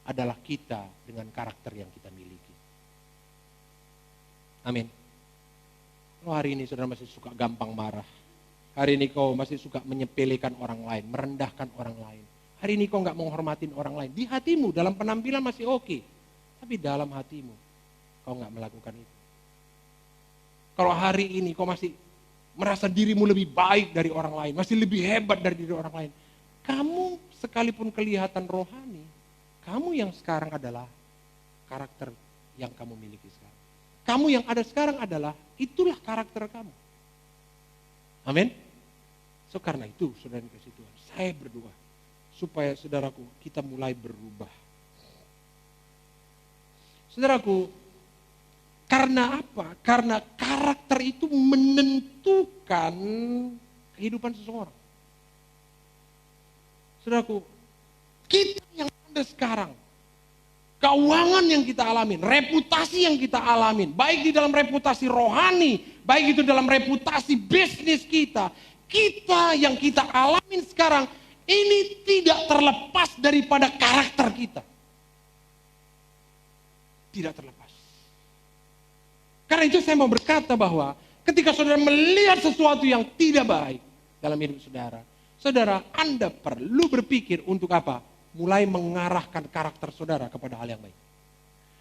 adalah kita dengan karakter yang kita miliki. Amin. Kalau hari ini saudara masih suka gampang marah. Hari ini kau masih suka menyepelekan orang lain, merendahkan orang lain. Hari ini kau nggak menghormatin orang lain. Di hatimu, dalam penampilan masih oke. Tapi dalam hatimu, kau nggak melakukan itu. Kalau hari ini kau masih merasa dirimu lebih baik dari orang lain, masih lebih hebat dari diri orang lain. Kamu sekalipun kelihatan rohani, kamu yang sekarang adalah karakter yang kamu miliki sekarang. Kamu yang ada sekarang adalah, itulah karakter kamu. Amin. So karena itu, saudara dikasih Tuhan, saya berdoa supaya saudaraku kita mulai berubah. Saudaraku, karena apa? Karena karakter itu menentukan kehidupan seseorang. Saudaraku, kita yang ada sekarang, keuangan yang kita alamin, reputasi yang kita alamin, baik di dalam reputasi rohani, baik itu dalam reputasi bisnis kita yang kita alamin sekarang, ini tidak terlepas daripada karakter kita. Tidak terlepas. Karena itu saya mau berkata bahwa ketika saudara melihat sesuatu yang tidak baik dalam hidup saudara, saudara Anda perlu berpikir untuk apa? Mulai mengarahkan karakter saudara kepada hal yang baik.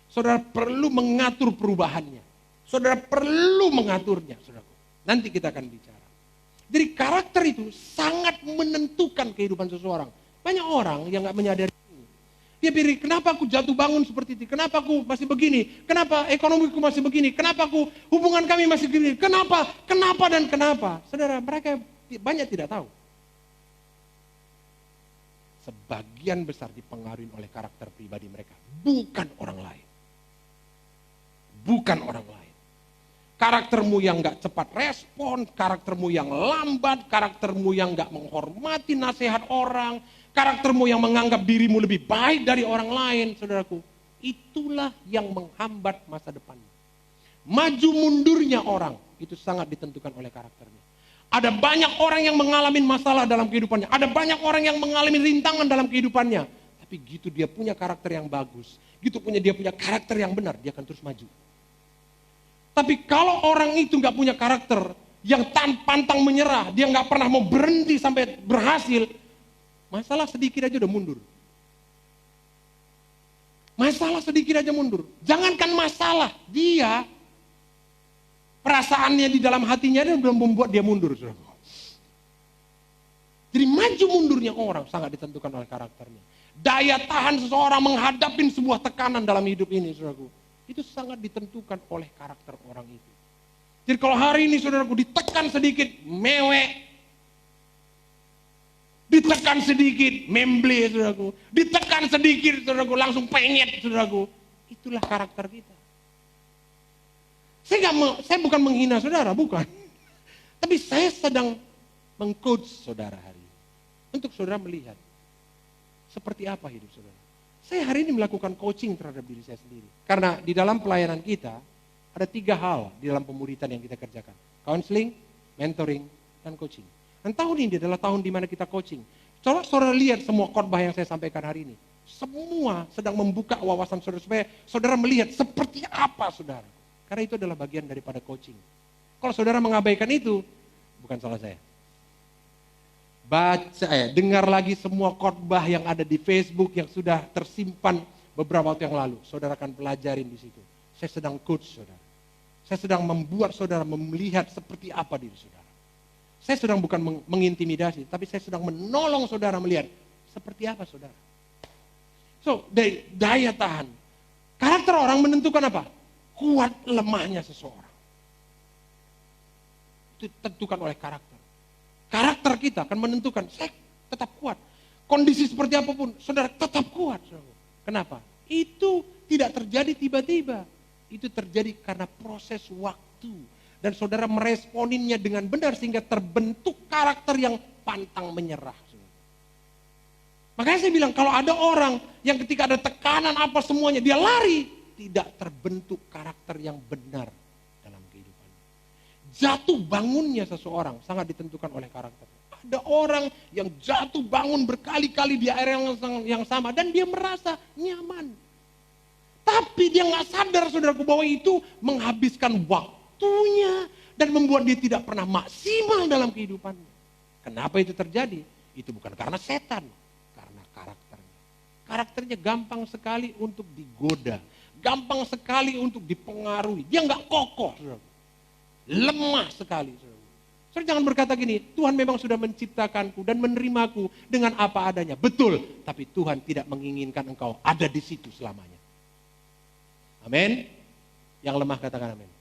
Saudara perlu mengatur perubahannya. Saudara perlu mengaturnya, saudaraku. Nanti kita akan bicara. Jadi karakter itu sangat menentukan kehidupan seseorang. Banyak orang yang gak menyadari. Dia pikir, kenapa aku jatuh bangun seperti itu? Kenapa aku masih begini? Kenapa ekonomiku masih begini? Kenapa hubungan kami masih begini? Kenapa? Kenapa dan kenapa? Saudara, mereka banyak tidak tahu. Sebagian besar dipengaruhi oleh karakter pribadi mereka. Bukan orang lain. Bukan orang lain. Karaktermu yang gak cepat respon, karaktermu yang lambat, karaktermu yang gak menghormati nasihat orang, karaktermu yang menganggap dirimu lebih baik dari orang lain, saudaraku. Itulah yang menghambat masa depanmu. Maju mundurnya orang, itu sangat ditentukan oleh karakternya. Ada banyak orang yang mengalami masalah dalam kehidupannya. Ada banyak orang yang mengalami rintangan dalam kehidupannya. Tapi gitu dia punya karakter yang bagus. Gitu dia punya karakter yang benar, dia akan terus maju. Tapi kalau orang itu nggak punya karakter yang pantang menyerah, dia nggak pernah mau berhenti sampai berhasil, masalah sedikit aja udah mundur. Masalah sedikit aja mundur. Jangankan masalah, dia perasaannya di dalam hatinya dia belum membuat dia mundur. Saudara. Jadi maju mundurnya orang sangat ditentukan oleh karakternya. Daya tahan seseorang menghadapi sebuah tekanan dalam hidup ini, saudaraku, itu sangat ditentukan oleh karakter orang itu. Jadi kalau hari ini saudaraku ditekan sedikit, mewek. Ditekan sedikit, memble saudaraku. Ditekan sedikit, saudaraku, langsung penyet saudaraku. Itulah karakter kita. Saya bukan menghina saudara, bukan. Tapi saya sedang meng-coach saudara hari ini. Untuk saudara melihat seperti apa hidup saudara. Saya hari ini melakukan coaching terhadap diri saya sendiri. Karena di dalam pelayanan kita, ada 3 hal di dalam pemuritan yang kita kerjakan. Counseling, mentoring, dan coaching. Dan tahun ini adalah tahun di mana kita coaching. Coba saudara lihat semua khotbah yang saya sampaikan hari ini. Semua sedang membuka wawasan saudara supaya saudara melihat seperti apa saudara. Karena itu adalah bagian daripada coaching. Kalau saudara mengabaikan itu, bukan salah saya. Dengar lagi semua khotbah yang ada di Facebook yang sudah tersimpan beberapa waktu yang lalu. Saudara akan pelajarin di situ. Saya sedang coach saudara. Saya sedang membuat saudara melihat seperti apa diri saudara. Saya sedang bukan mengintimidasi, tapi saya sedang menolong saudara melihat seperti apa saudara. So, daya tahan. Karakter orang menentukan apa? Kuat lemahnya seseorang. Itu ditentukan oleh karakter. Karakter kita akan menentukan, saya tetap kuat. Kondisi seperti apapun, saudara tetap kuat. Saudara. Kenapa? Itu tidak terjadi tiba-tiba. Itu terjadi karena proses waktu. Dan saudara meresponinnya dengan benar sehingga terbentuk karakter yang pantang menyerah. Makanya saya bilang kalau ada orang yang ketika ada tekanan apa semuanya dia lari, tidak terbentuk karakter yang benar dalam kehidupannya. Jatuh bangunnya seseorang sangat ditentukan oleh karakter. Ada orang yang jatuh bangun berkali-kali di area yang sama dan dia merasa nyaman. Tapi dia nggak sadar saudaraku bahwa itu menghabiskan waktunya dan membuat dia tidak pernah maksimal dalam kehidupannya. Kenapa itu terjadi? Itu bukan karena setan, karena karakternya. Karakternya gampang sekali untuk digoda, gampang sekali untuk dipengaruhi. Dia nggak kokoh, saudaraku. Lemah sekali. Saudara jangan berkata gini, Tuhan memang sudah menciptakanku dan menerimaku dengan apa adanya. Betul, tapi Tuhan tidak menginginkan engkau ada di situ selamanya. Amin. Yang lemah katakan amin.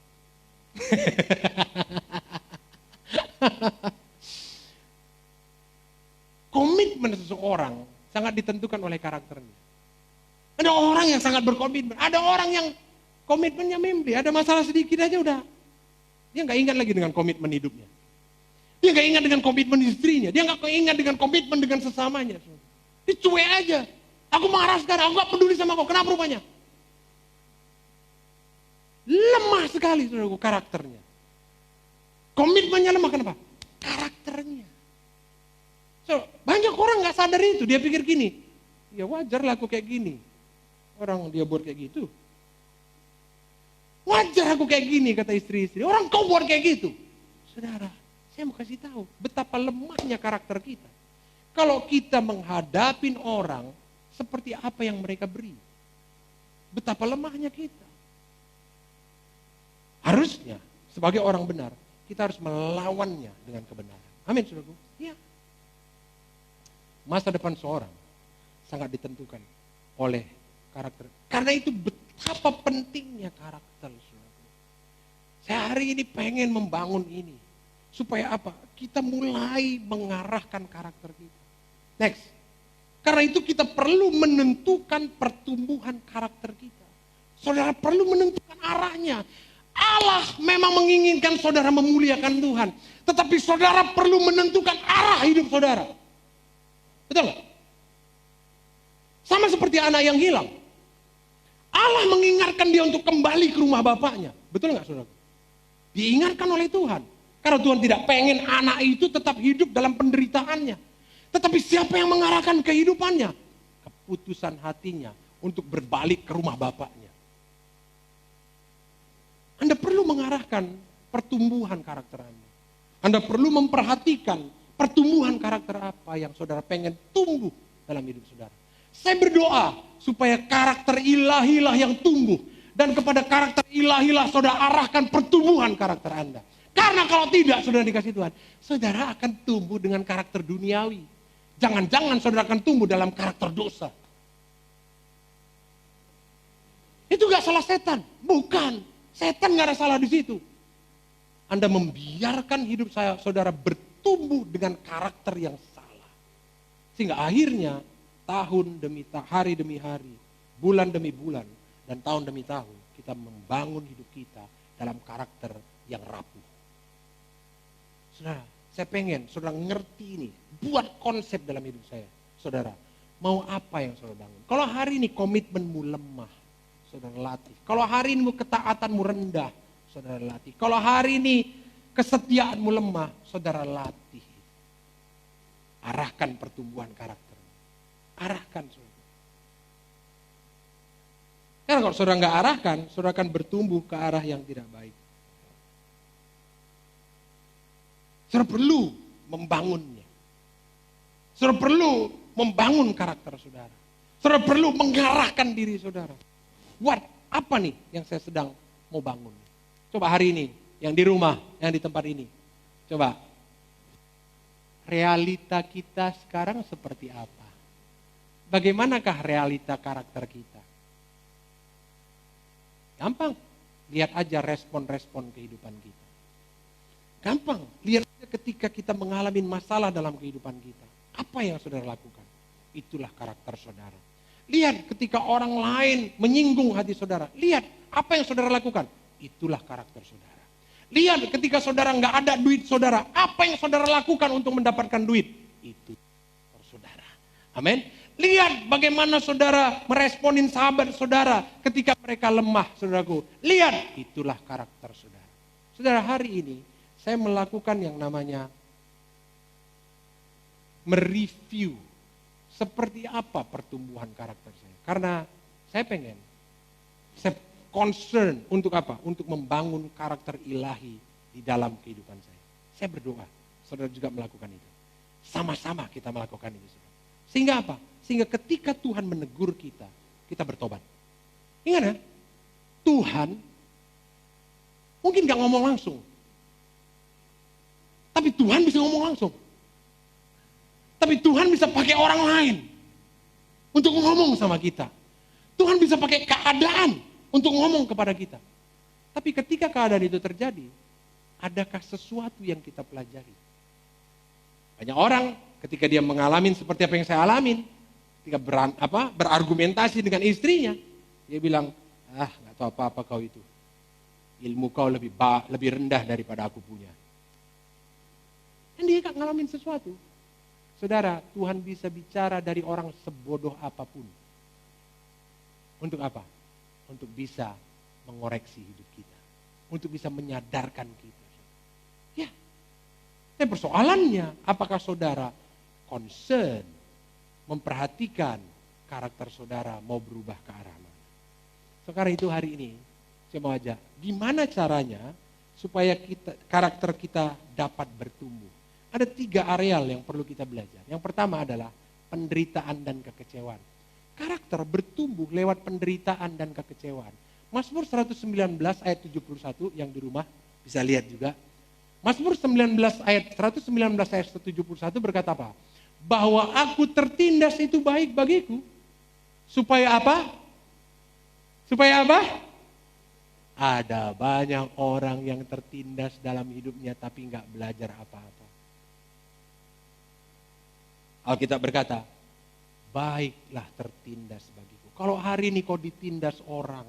Komitmen seseorang sangat ditentukan oleh karakternya. Ada orang yang sangat berkomitmen, ada orang yang komitmennya mimpi, ada masalah sedikit aja udah. Dia nggak ingat lagi dengan komitmen hidupnya. Dia nggak ingat dengan komitmen istrinya, dia nggak ingat dengan komitmen dengan sesamanya. Dia cuek aja. Aku marah sekarang, aku nggak peduli sama kau. Kenapa rupanya? Lemah sekali saudaraku karakternya. Komitmennya lemah, kenapa? Karakternya. So, banyak orang nggak sadar itu, dia pikir gini, ya wajar lah aku kayak gini. Orang dia buat kayak gitu. Wajar aku kayak gini kata istri-istri. Orang kau buat kayak gitu. Saudara, saya mau kasih tahu betapa lemahnya karakter kita. Kalau kita menghadapi orang seperti apa yang mereka beri. Betapa lemahnya kita. Harusnya sebagai orang benar kita harus melawannya dengan kebenaran. Amin saudaraku. Ya. Masa depan seorang sangat ditentukan oleh karakter. Karena itu betapa pentingnya karakter. Saudaraku. Saya hari ini pengen membangun ini. Supaya apa? Kita mulai mengarahkan karakter kita. Next. Karena itu kita perlu menentukan pertumbuhan karakter kita. Saudara perlu menentukan arahnya. Allah memang menginginkan saudara memuliakan Tuhan. Tetapi saudara perlu menentukan arah hidup saudara. Betul gak? Sama seperti anak yang hilang. Allah mengingatkan dia untuk kembali ke rumah bapaknya. Betul gak saudara? Diingatkan oleh Tuhan. Karena Tuhan tidak pengen anak itu tetap hidup dalam penderitaannya. Tetapi siapa yang mengarahkan kehidupannya? Keputusan hatinya untuk berbalik ke rumah bapaknya. Anda perlu mengarahkan pertumbuhan karakter Anda. Anda perlu memperhatikan pertumbuhan karakter apa yang saudara pengen tumbuh dalam hidup saudara. Saya berdoa supaya karakter ilahilah yang tumbuh. Dan kepada karakter ilahilah saudara arahkan pertumbuhan karakter Anda. Karena kalau tidak saudara dikasih Tuhan, saudara akan tumbuh dengan karakter duniawi. Jangan-jangan saudara akan tumbuh dalam karakter dosa. Itu gak salah setan, bukan. Setan gak ada salah di situ. Anda membiarkan hidup saudara bertumbuh dengan karakter yang salah. Sehingga akhirnya tahun demi hari demi hari, bulan demi bulan, dan tahun demi tahun kita membangun hidup kita dalam karakter yang rapuh. Saudara, saya pengen saudara ngerti ini, buat konsep dalam hidup saya. Saudara, mau apa yang saudara bangun? Kalau hari ini komitmenmu lemah, saudara latih. Kalau hari ini ketaatanmu rendah, saudara latih. Kalau hari ini kesetiaanmu lemah, saudara latih. Arahkan pertumbuhan karakter. Arahkan saudara. Karena kalau saudara nggak arahkan, saudara akan bertumbuh ke arah yang tidak baik. Saudara perlu membangunnya. Saudara perlu membangun karakter saudara. Saudara perlu mengarahkan diri saudara. Apa nih yang saya sedang mau bangun? Coba hari ini, yang di rumah, yang di tempat ini. Coba, realita kita sekarang seperti apa? Bagaimanakah realita karakter kita? Gampang, lihat aja respon-respon kehidupan kita. Gampang, lihat aja ketika kita mengalami masalah dalam kehidupan kita. Apa yang saudara lakukan? Itulah karakter saudara. Lihat ketika orang lain menyinggung hati saudara. Lihat apa yang saudara lakukan. Itulah karakter saudara. Lihat ketika saudara nggak ada duit saudara. Apa yang saudara lakukan untuk mendapatkan duit. Itu karakter saudara. Amin. Lihat bagaimana saudara meresponin sahabat saudara ketika mereka lemah saudaraku. Lihat itulah karakter saudara. Saudara, hari ini saya melakukan yang namanya mereview. Seperti apa pertumbuhan karakter saya. Karena saya concern untuk apa? Untuk membangun karakter ilahi di dalam kehidupan saya. Saya berdoa, saudara juga melakukan itu. Sama-sama kita melakukan itu. Sehingga apa? Sehingga ketika Tuhan menegur kita, kita bertobat. Ingat ya, Tuhan mungkin gak ngomong langsung. Tapi Tuhan bisa ngomong langsung. Tapi Tuhan bisa pakai orang lain untuk ngomong sama kita. Tuhan bisa pakai keadaan untuk ngomong kepada kita. Tapi ketika keadaan itu terjadi, adakah sesuatu yang kita pelajari? Banyak orang ketika dia mengalami seperti apa yang saya alamin, ketika berargumentasi dengan istrinya, dia bilang, nggak tahu apa-apa kau itu. Ilmu kau lebih rendah daripada aku punya. Dan dia nggak ngalamin sesuatu. Saudara, Tuhan bisa bicara dari orang sebodoh apapun. Untuk apa? Untuk bisa mengoreksi hidup kita. Untuk bisa menyadarkan kita. Ya. Tapi persoalannya, apakah saudara concern, memperhatikan karakter saudara mau berubah ke arah mana? Sekarang itu hari ini, saya mau ajak, gimana caranya supaya karakter kita dapat bertumbuh? Ada 3 areal yang perlu kita belajar. Yang pertama adalah penderitaan dan kekecewaan. Karakter bertumbuh lewat penderitaan dan kekecewaan. Mazmur 119 ayat 71 yang di rumah bisa lihat juga. Mazmur 119 ayat 71 berkata apa? Bahwa aku tertindas itu baik bagiku. Supaya apa? Supaya apa? Ada banyak orang yang tertindas dalam hidupnya tapi nggak belajar apa-apa. Alkitab berkata, baiklah tertindas bagiku. Kalau hari ini kau ditindas orang,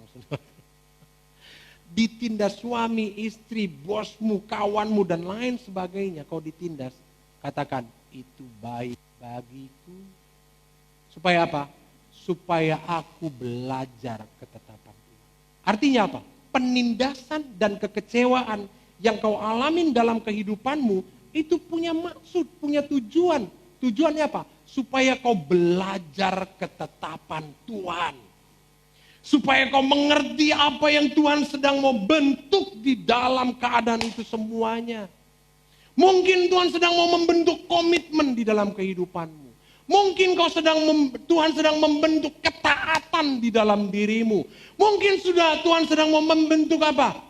ditindas suami, istri, bosmu, kawanmu, dan lain sebagainya, kau ditindas, katakan, itu baik bagiku. Supaya apa? Supaya aku belajar ketetapan Tuhan. Artinya apa? Penindasan dan kekecewaan yang kau alamin dalam kehidupanmu itu punya maksud, punya tujuan. Tujuannya apa? Supaya kau belajar ketetapan Tuhan. Supaya kau mengerti apa yang Tuhan sedang mau bentuk di dalam keadaan itu semuanya. Mungkin Tuhan sedang mau membentuk komitmen di dalam kehidupanmu. Mungkin Tuhan sedang membentuk ketaatan di dalam dirimu. Mungkin Tuhan sedang mau membentuk apa?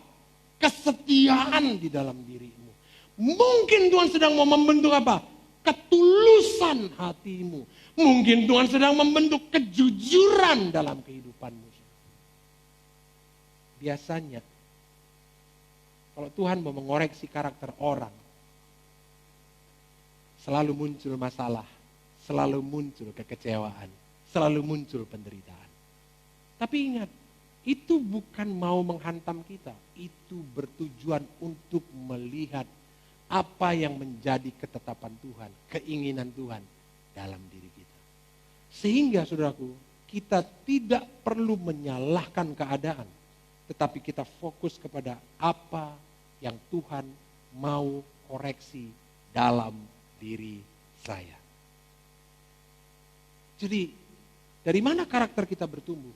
Kesetiaan di dalam dirimu. Mungkin Tuhan sedang mau membentuk apa? Ketulusan hatimu. Mungkin Tuhan sedang membentuk kejujuran dalam kehidupanmu. Biasanya, kalau Tuhan mau mengoreksi karakter orang, selalu muncul masalah. Selalu muncul kekecewaan, selalu muncul penderitaan. Tapi ingat, itu bukan mau menghantam kita, itu bertujuan untuk melihat apa yang menjadi ketetapan Tuhan, keinginan Tuhan dalam diri kita. Sehingga saudaraku, kita tidak perlu menyalahkan keadaan, tetapi kita fokus kepada apa yang Tuhan mau koreksi dalam diri saya. Jadi, dari mana karakter kita bertumbuh?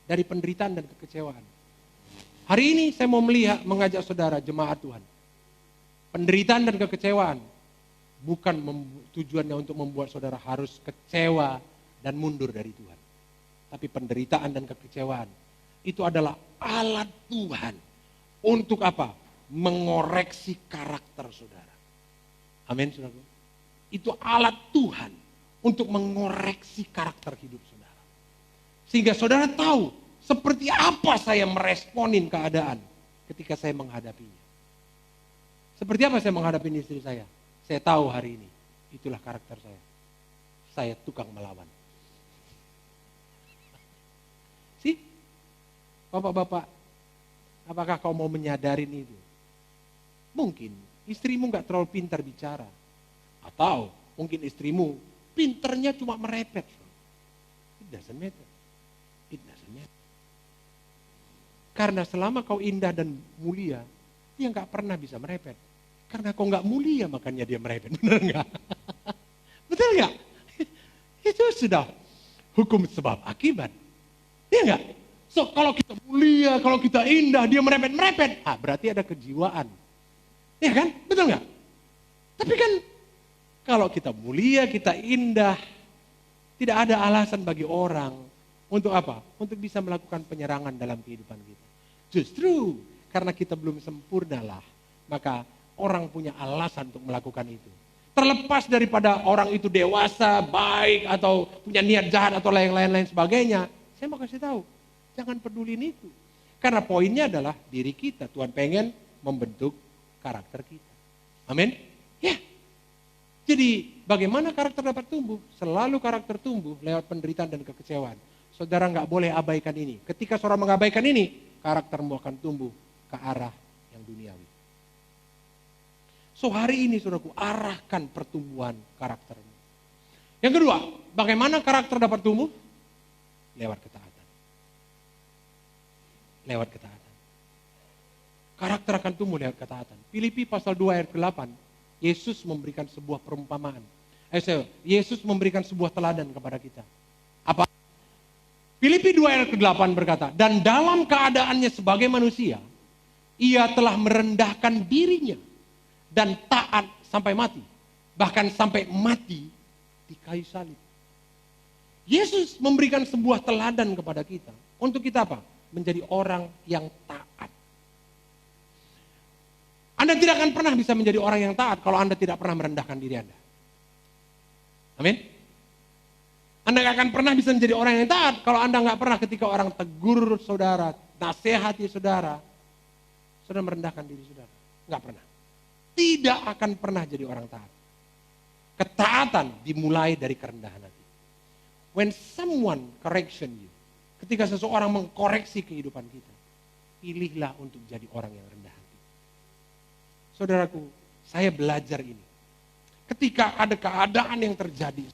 Dari penderitaan dan kekecewaan. Hari ini saya mau mengajak saudara jemaat Tuhan. Penderitaan dan kekecewaan bukan tujuannya untuk membuat saudara harus kecewa dan mundur dari Tuhan. Tapi penderitaan dan kekecewaan itu adalah alat Tuhan untuk apa? Mengoreksi karakter saudara. Amin, saudara. Itu alat Tuhan untuk mengoreksi karakter hidup saudara. Sehingga saudara tahu seperti apa saya meresponin keadaan ketika saya menghadapinya. Seperti apa saya menghadapi istri saya? Saya tahu hari ini, itulah karakter saya. Saya tukang melawan. Sih? Bapak-bapak, apakah kau mau menyadarin itu? Mungkin istrimu gak terlalu pintar bicara. Atau mungkin istrimu pinternya cuma merepet. It doesn't matter. It doesn't matter. Karena selama kau indah dan mulia, dia gak pernah bisa merepet. Karena kau gak mulia makanya dia merepet. Benar gak? Betul gak? Itu sudah hukum sebab akibat. Iya gak? So kalau kita mulia, kalau kita indah, dia merepet-merepet. Berarti ada kejiwaan. Iya kan? Betul gak? Tapi kan kalau kita mulia, kita indah, tidak ada alasan bagi orang untuk apa? Untuk bisa melakukan penyerangan dalam kehidupan kita. Justru karena kita belum sempurnalah, maka orang punya alasan untuk melakukan itu. Terlepas daripada orang itu dewasa, baik, atau punya niat jahat, atau lain-lain sebagainya. Saya mau kasih tahu, jangan pedulin itu. Karena poinnya adalah diri kita. Tuhan pengen membentuk karakter kita. Amin? Ya. Jadi bagaimana karakter dapat tumbuh? Selalu karakter tumbuh lewat penderitaan dan kekecewaan. Saudara nggak boleh abaikan ini. Ketika saudara mengabaikan ini, karaktermu akan tumbuh ke arah yang duniawi. So hari ini saudaraku, arahkan pertumbuhan karaktermu. Yang kedua, bagaimana karakter dapat tumbuh? Lewat ketaatan. Lewat ketaatan. Karakter akan tumbuh lewat ketaatan. Filipi pasal 2 ayat ke-8. Yesus memberikan sebuah perumpamaan. Yesus memberikan sebuah teladan kepada kita. Apa? Filipi 2 ayat ke-8 berkata, dan dalam keadaannya sebagai manusia, ia telah merendahkan dirinya dan taat sampai mati. Bahkan sampai mati di kayu salib. Yesus memberikan sebuah teladan kepada kita. Untuk kita apa? Menjadi orang yang taat. Anda tidak akan pernah bisa menjadi orang yang taat kalau Anda tidak pernah merendahkan diri Anda. Amin. Anda gak akan pernah bisa menjadi orang yang taat kalau Anda gak pernah ketika orang tegur saudara, nasihati saudara, saudara merendahkan diri saudara. Gak pernah. Tidak akan pernah jadi orang taat. Ketaatan dimulai dari kerendahan hati. When someone correction you, ketika seseorang mengkoreksi kehidupan kita, pilihlah untuk jadi orang yang rendah hati. Saudaraku, saya belajar ini. Ketika ada keadaan yang terjadi,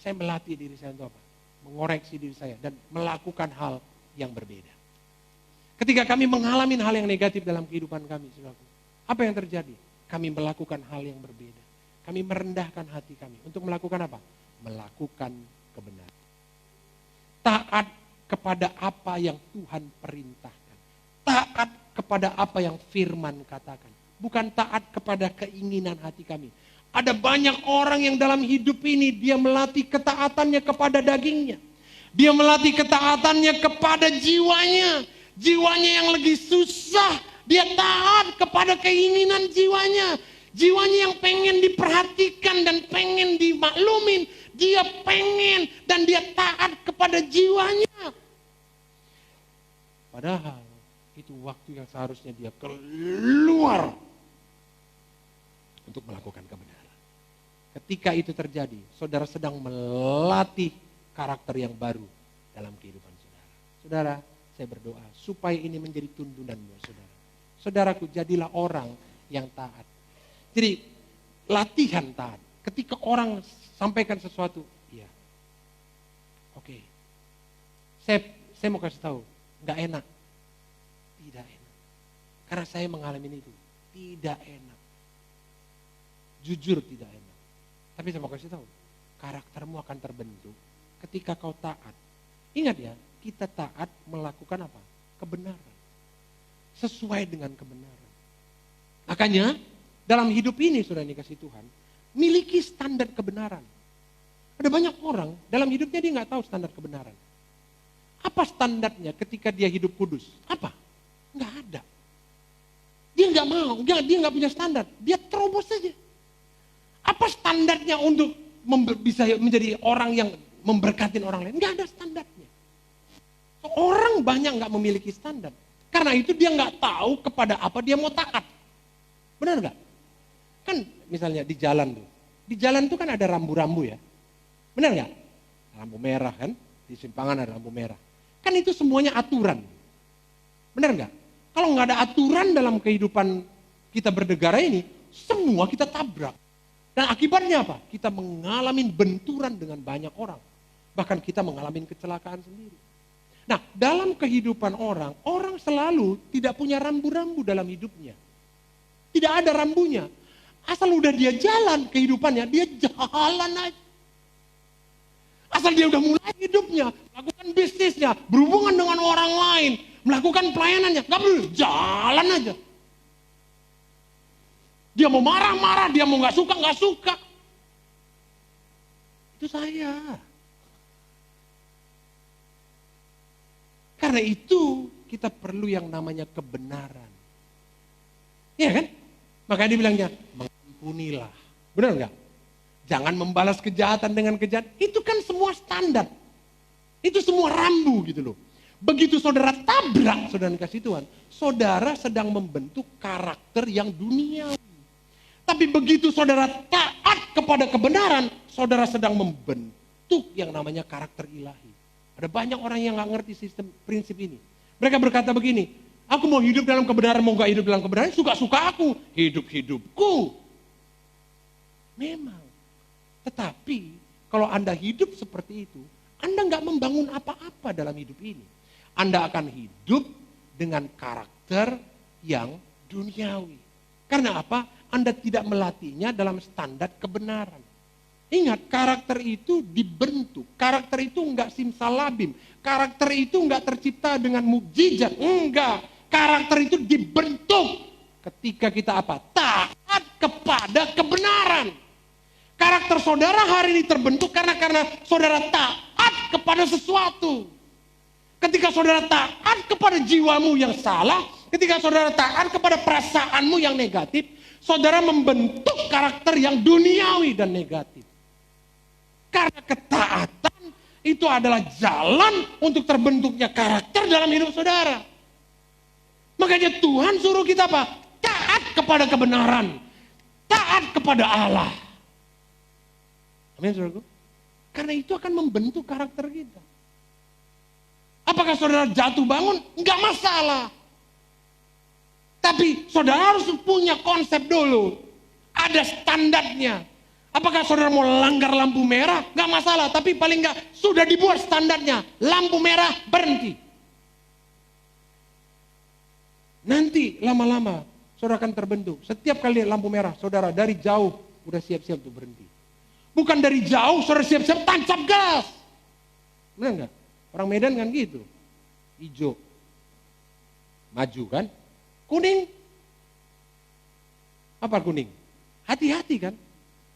saya melatih diri saya untuk apa? Mengoreksi diri saya dan melakukan hal yang berbeda. Ketika kami mengalami hal yang negatif dalam kehidupan kami, saudaraku, Apa yang terjadi? Kami melakukan hal yang berbeda. Kami merendahkan hati kami. Untuk melakukan apa? Melakukan kebenaran. Taat kepada apa yang Tuhan perintahkan. Taat kepada apa yang firman katakan. Bukan taat kepada keinginan hati kami. Ada banyak orang yang dalam hidup ini dia melatih ketaatannya kepada dagingnya. Dia melatih ketaatannya kepada jiwanya. Jiwanya yang lagi susah. Dia taat kepada keinginan jiwanya. Jiwanya yang pengen diperhatikan dan pengen dimaklumin. Dia pengen dan dia taat kepada jiwanya. Padahal itu waktu yang seharusnya dia keluar untuk melakukan kebenaran. Ketika itu terjadi, saudara sedang melatih karakter yang baru dalam kehidupan saudara. Saudara, saya berdoa supaya ini menjadi tuntunan buat saudara. Saudaraku, jadilah orang yang taat. Jadi latihan taat. Ketika orang sampaikan sesuatu, iya. Oke. Saya mau kasih tahu, nggak enak. Tidak enak. Karena saya mengalami itu. Tidak enak. Jujur tidak enak. Tapi saya mau kasih tahu, karaktermu akan terbentuk ketika kau taat. Ingat ya, kita taat melakukan apa? Kebenaran. Sesuai dengan kebenaran. Makanya dalam hidup ini sudah dikasih Tuhan, miliki standar kebenaran. Ada banyak orang dalam hidupnya dia nggak tahu standar kebenaran. Apa standarnya ketika dia hidup kudus? Apa? Nggak ada. Dia nggak mau, dia nggak punya standar. Dia terobos saja. Apa standarnya untuk bisa menjadi orang yang memberkatin orang lain? Nggak ada standarnya. Orang banyak nggak memiliki standar. Karena itu dia nggak tahu kepada apa dia mau taat. Benar nggak? Kan misalnya di jalan tuh. Di jalan tuh kan ada rambu-rambu ya. Benar nggak? Lampu merah kan. Di simpangan ada lampu merah. Kan itu semuanya aturan. Benar nggak? Kalau nggak ada aturan dalam kehidupan kita bernegara ini, semua kita tabrak. Dan akibatnya apa? Kita mengalami benturan dengan banyak orang. Bahkan kita mengalami kecelakaan sendiri. Nah, dalam kehidupan orang selalu tidak punya rambu-rambu dalam hidupnya. Tidak ada rambunya. Asal udah dia jalan kehidupannya, dia jalan aja. Asal dia udah mulai hidupnya, melakukan bisnisnya, berhubungan dengan orang lain, melakukan pelayanannya, gak perlu, jalan aja. Dia mau marah-marah, dia mau gak suka. Itu saya. Karena itu kita perlu yang namanya kebenaran. Iya kan? Makanya dia bilangnya, mengampunilah. Benar nggak? Jangan membalas kejahatan dengan kejahatan. Itu kan semua standar. Itu semua rambu gitu loh. Begitu saudara tabrak, saudara dikasih Tuhan, saudara sedang membentuk karakter yang duniawi. Tapi begitu saudara taat kepada kebenaran, saudara sedang membentuk yang namanya karakter ilahi. Ada banyak orang yang gak ngerti sistem prinsip ini. Mereka berkata begini, aku mau hidup dalam kebenaran, mau gak hidup dalam kebenaran, suka-suka aku. Hidup-hidupku. Memang. Tetapi kalau Anda hidup seperti itu, Anda gak membangun apa-apa dalam hidup ini. Anda akan hidup dengan karakter yang duniawi. Karena apa? Anda tidak melatihnya dalam standar kebenaran. Ingat, karakter itu dibentuk. Karakter itu enggak simsalabim. Karakter itu enggak tercipta dengan mukjizat. Enggak. Karakter itu dibentuk ketika kita apa? Taat kepada kebenaran. Karakter saudara hari ini terbentuk karena saudara taat kepada sesuatu. Ketika saudara taat kepada jiwamu yang salah, ketika saudara taat kepada perasaanmu yang negatif, saudara membentuk karakter yang duniawi dan negatif. Karena ketaatan itu adalah jalan untuk terbentuknya karakter dalam hidup saudara. Makanya Tuhan suruh kita apa? Taat kepada kebenaran. Taat kepada Allah. Amin, saudaraku. Karena itu akan membentuk karakter kita. Apakah saudara jatuh bangun? Enggak masalah. Tapi saudara harus punya konsep dulu. Ada standarnya. Apakah saudara mau langgar lampu merah? Enggak masalah. Tapi paling enggak sudah dibuat standarnya. Lampu merah berhenti. Nanti lama-lama saudara akan terbentuk. Setiap kali lihat lampu merah, saudara dari jauh udah siap-siap untuk berhenti. Bukan dari jauh, saudara siap-siap tancap gas. Benar nggak? Orang Medan kan gitu. Hijau, maju kan? Kuning, apa kuning? Hati-hati kan?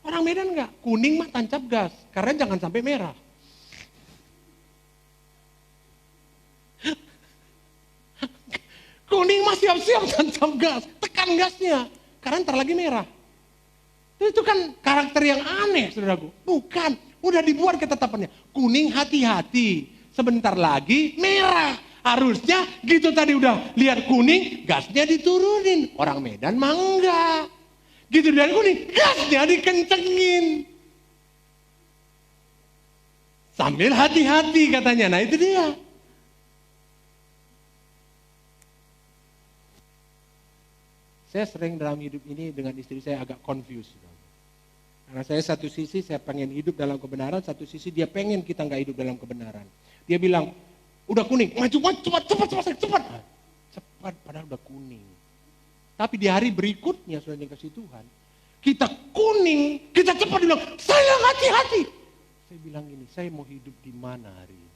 Orang Medan nggak? Kuning mah tancap gas, karena jangan sampai merah. Kuning mah siap-siap tancap gas, tekan gasnya, karena ntar lagi merah. Itu kan karakter yang aneh, saudaraku. Bukan, udah dibuat ketetapannya. Kuning hati-hati, sebentar lagi merah. Harusnya gitu tadi udah lihat kuning, gasnya diturunin. Orang Medan mah enggak. Gitu lihat kuning, gasnya dikencengin. Sambil hati-hati katanya, nah itu dia. Saya sering dalam hidup ini dengan istri saya agak confused. Karena saya satu sisi saya pengen hidup dalam kebenaran, satu sisi dia pengen kita nggak hidup dalam kebenaran. Dia bilang, udah kuning, maju, cepat. Cepat, padahal udah kuning. Tapi di hari berikutnya, sudah dikasih Tuhan, kita kuning, kita cepat, dia bilang, saya hati-hati. Saya bilang gini, saya mau hidup di mana hari ini?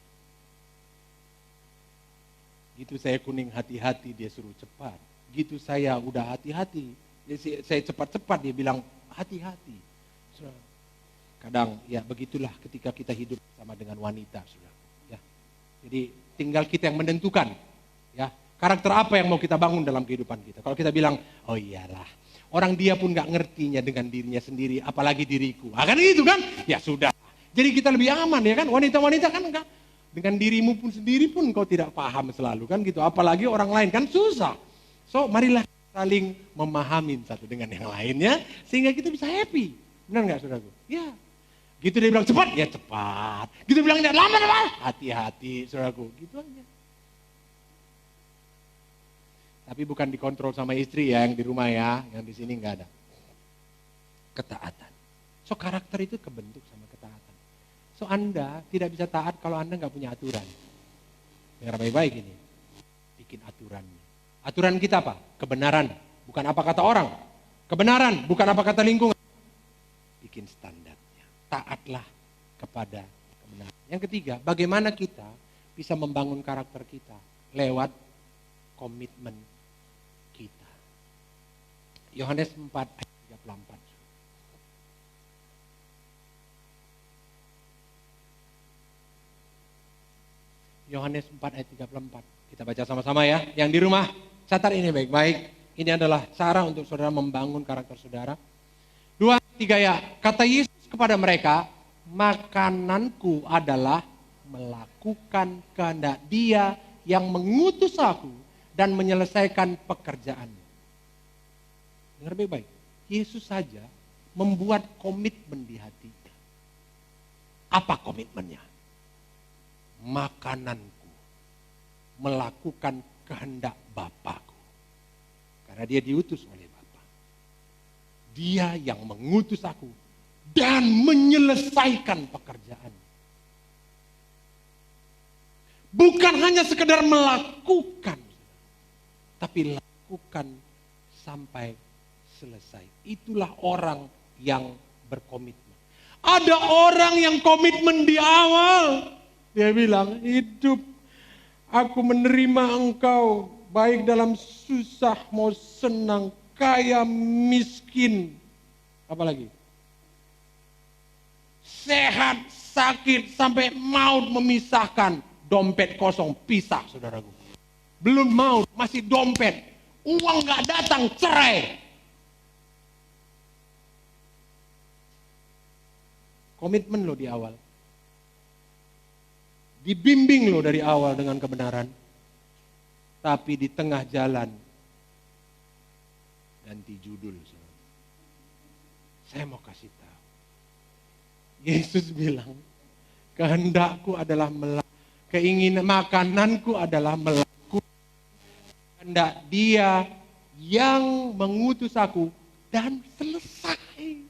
Gitu saya kuning hati-hati, dia suruh cepat. Gitu saya udah hati-hati, saya cepat-cepat, dia bilang hati-hati. Kadang ya begitulah ketika kita hidup sama dengan wanita, sudah. Ya. Jadi tinggal kita yang menentukan, ya karakter apa yang mau kita bangun dalam kehidupan kita. Kalau kita bilang, oh iyalah, orang dia pun nggak ngertinya dengan dirinya sendiri, apalagi diriku. Kan gitu kan? Ya sudah. Jadi kita lebih aman ya kan? Wanita-wanita kan enggak. Dengan dirimu pun sendiri pun kau tidak paham selalu kan gitu. Apalagi orang lain kan susah. So marilah saling memahami satu dengan yang lainnya sehingga kita bisa happy. Benar nggak saudaraku? Ya. Gitu dia bilang cepat, ya cepat. Gitu bilang lama, hati-hati saudaraku. Gitu aja. Tapi bukan dikontrol sama istri ya yang di rumah ya, yang di sini nggak ada. Ketaatan. So karakter itu kebentuk sama ketaatan. So Anda tidak bisa taat kalau Anda nggak punya aturan. Dengar baik-baik ini. Bikin aturannya. Aturan kita apa? Kebenaran, bukan apa kata orang. Kebenaran, bukan apa kata lingkungan. Bikin standarnya. Taatlah kepada kebenaran. Yang ketiga, bagaimana kita bisa membangun karakter kita? Lewat komitmen kita. Yohanes 4 ayat 34. Yohanes 4 ayat 34. Kita baca sama-sama ya. Yang di rumah, catat ini baik-baik. Ini adalah cara untuk saudara membangun karakter saudara. 2, 3 ya. Kata Yesus kepada mereka, makananku adalah melakukan kehendak Dia yang mengutus aku dan menyelesaikan pekerjaan. Dengar baik-baik. Yesus saja membuat komitmen di hatinya. Apa komitmennya? Makananku, melakukan kehendak Bapakku. Karena dia diutus oleh Bapa. Dia yang mengutus aku dan menyelesaikan pekerjaan. Bukan hanya sekedar melakukan, tapi lakukan sampai selesai. Itulah orang yang berkomitmen. Ada orang yang komitmen di awal. Dia bilang, hidup aku menerima engkau, baik dalam susah mau senang, kaya miskin. Apalagi? Sehat, sakit, sampai maut memisahkan. Dompet kosong, pisah saudaraku. Belum maut, masih dompet. Uang gak datang, cerai. Komitmen lo di awal. Dibimbing lo dari awal dengan kebenaran. Tapi di tengah jalan ganti judul. Saya mau kasih tahu. Yesus bilang, kehendakku adalah keinginan makananku adalah melakukan kehendak Dia yang mengutus aku dan selesai.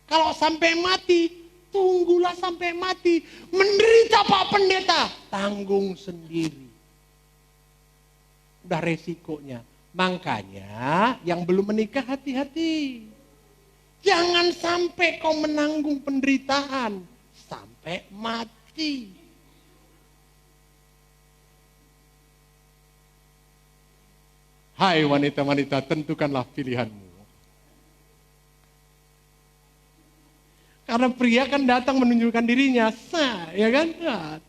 Kalau sampai mati, tunggulah sampai mati. Menderita Pak Pendeta, tanggung sendiri. Udah resikonya, Makanya yang belum menikah hati-hati. Jangan sampai kau menanggung penderitaan sampai mati. Hai wanita-wanita, tentukanlah pilihanmu. Karena pria kan datang menunjukkan dirinya, ya kan?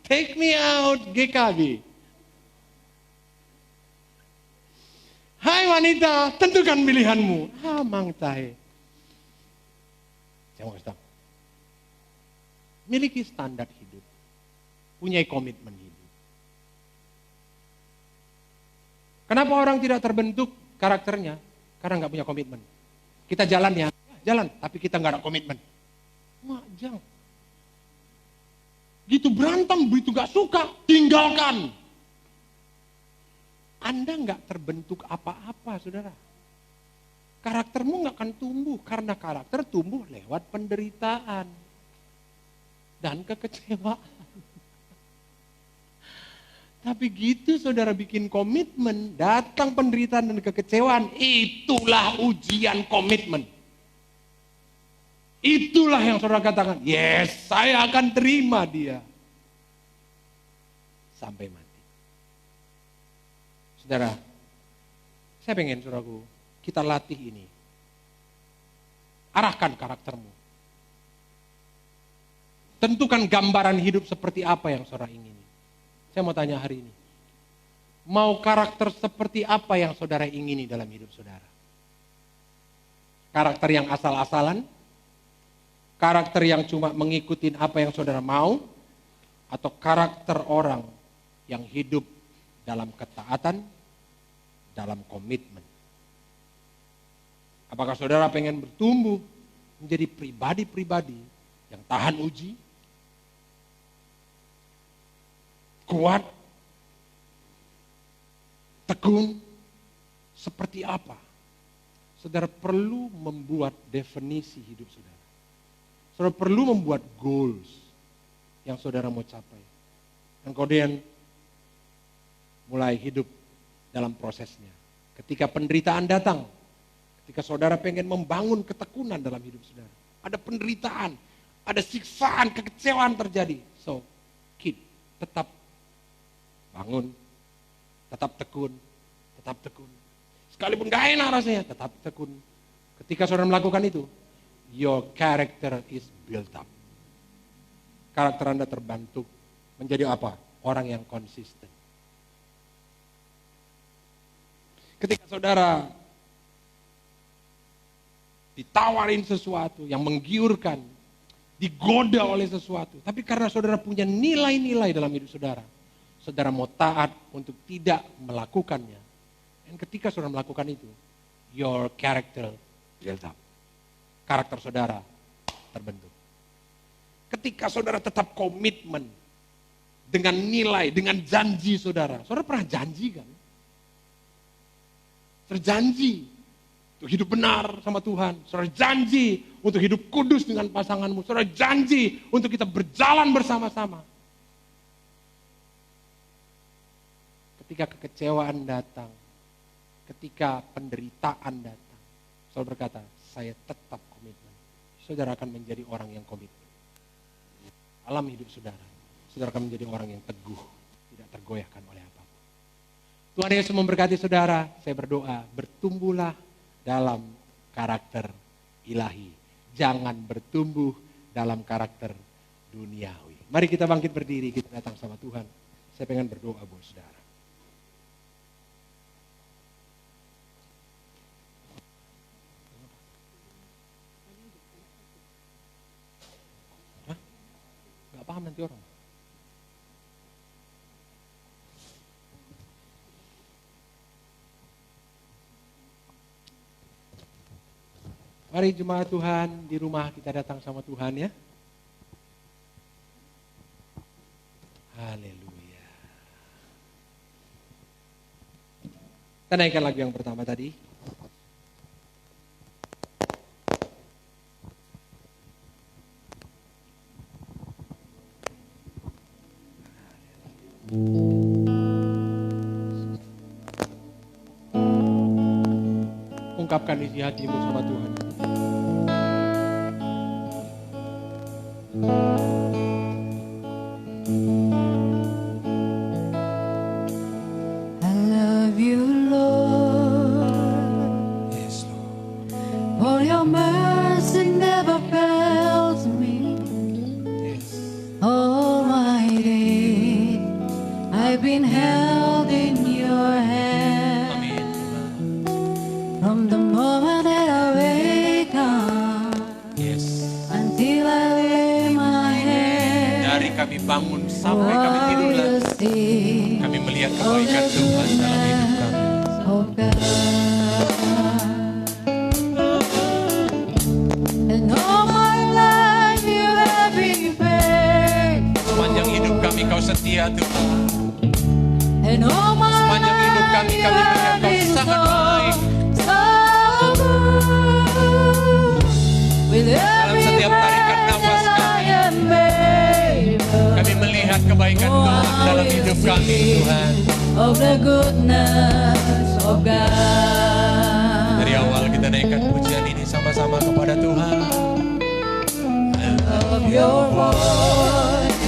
Take me out, GKB. Hai wanita, tentukan pilihanmu. Mang tahe. Saya mau kasih tahu. Miliki standar hidup. Punya komitmen hidup. Kenapa orang tidak terbentuk karakternya? Karena nggak punya komitmen. Kita jalan ya, jalan, tapi kita nggak ada komitmen. Majang. Gitu berantem, begitu nggak suka, tinggalkan. Anda nggak terbentuk apa-apa, saudara. Karaktermu nggak akan tumbuh, karena karakter tumbuh lewat penderitaan dan kekecewaan. Tapi gitu saudara bikin komitmen, datang penderitaan dan kekecewaan, itulah ujian komitmen. Itulah yang saudara katakan, yes, saya akan terima dia. Sampai mati. Saudara, saya pengen saudaraku, kita latih ini. Arahkan karaktermu. Tentukan gambaran hidup seperti apa yang saudara ingini. Saya mau tanya hari ini. Mau karakter seperti apa yang saudara ingini dalam hidup saudara? Karakter yang asal-asalan? Karakter yang cuma mengikuti apa yang saudara mau? Atau karakter orang yang hidup dalam ketaatan, dalam komitmen? Apakah saudara pengen bertumbuh menjadi pribadi-pribadi yang tahan uji, kuat, tekun, seperti apa? Saudara perlu membuat definisi hidup saudara. Saudara perlu membuat goals yang saudara mau capai. Dan kemudian mulai hidup dalam prosesnya. Ketika penderitaan datang, ketika saudara pengen membangun ketekunan dalam hidup saudara, ada penderitaan, ada siksaan, kekecewaan terjadi. So, tetap bangun, tetap tekun, tetap tekun. Sekalipun gak enak rasanya, tetap tekun. Ketika saudara melakukan itu, your character is built up. Karakter Anda terbentuk menjadi apa? Orang yang konsisten. Ketika saudara ditawarin sesuatu yang menggiurkan, digoda oleh sesuatu, tapi karena saudara punya nilai-nilai dalam hidup saudara, saudara mau taat untuk tidak melakukannya. Dan ketika saudara melakukan itu, your character built up. Karakter saudara terbentuk. Ketika saudara tetap komitmen dengan nilai, dengan janji saudara. Saudara pernah janji kan? Terjanji untuk hidup benar sama Tuhan. Saudara janji untuk hidup kudus dengan pasanganmu. Saudara janji untuk kita berjalan bersama-sama. Ketika kekecewaan datang, ketika penderitaan datang, saudara berkata, saya tetap komitmen. Saudara akan menjadi orang yang komitmen. Dalam hidup saudara, saudara akan menjadi orang yang teguh, tidak tergoyahkan oleh apapun. Tuhan Yesus memberkati saudara. Saya berdoa, bertumbuhlah dalam karakter ilahi. Jangan bertumbuh dalam karakter duniawi. Mari kita bangkit berdiri, kita datang sama Tuhan. Saya pengen berdoa buat saudara. Gak paham nanti orang. Mari jemaat Tuhan, di rumah kita datang sama Tuhan ya. Haleluya. Kita naikkan lagu yang pertama tadi. ungkapkan isi hatimu sama Tuhan. I love you, Lord, Yes, Lord. for your mercy never fails me. Yes. All my days I've been held in your hand. Amin. From the moment that I wake up Yes. until I lay my head, Dari kami bangun sampai kami I tidur will lagi, sing kami melihat kebaikan Tuhan dalam hidup kami. of God. And all my life you have been faithful. Sepanjang hidup kami kau setia Tuhan. And all my Sepanjang hidup kami life you melihat have kau been sangat baik. so good. With every setiap tarikan breath nafas that I am able, Kami melihat kebaikan Tuhan dalam hidup kami Tuhan. of the goodness of God. Dari awal kita naikkan pujian ini sama-sama kepada Tuhan. Of your voice,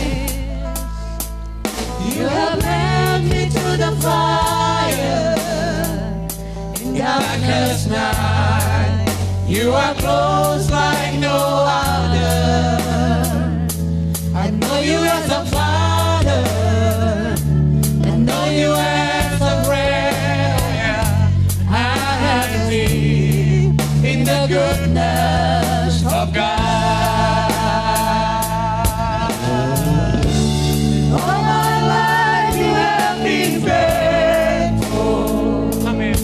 you have led me to the fire. In darkness night, you are close like no other. I know you as a father, and know you as a friend. I have seen in the goodness of God. All my life you have been faithful, Amin.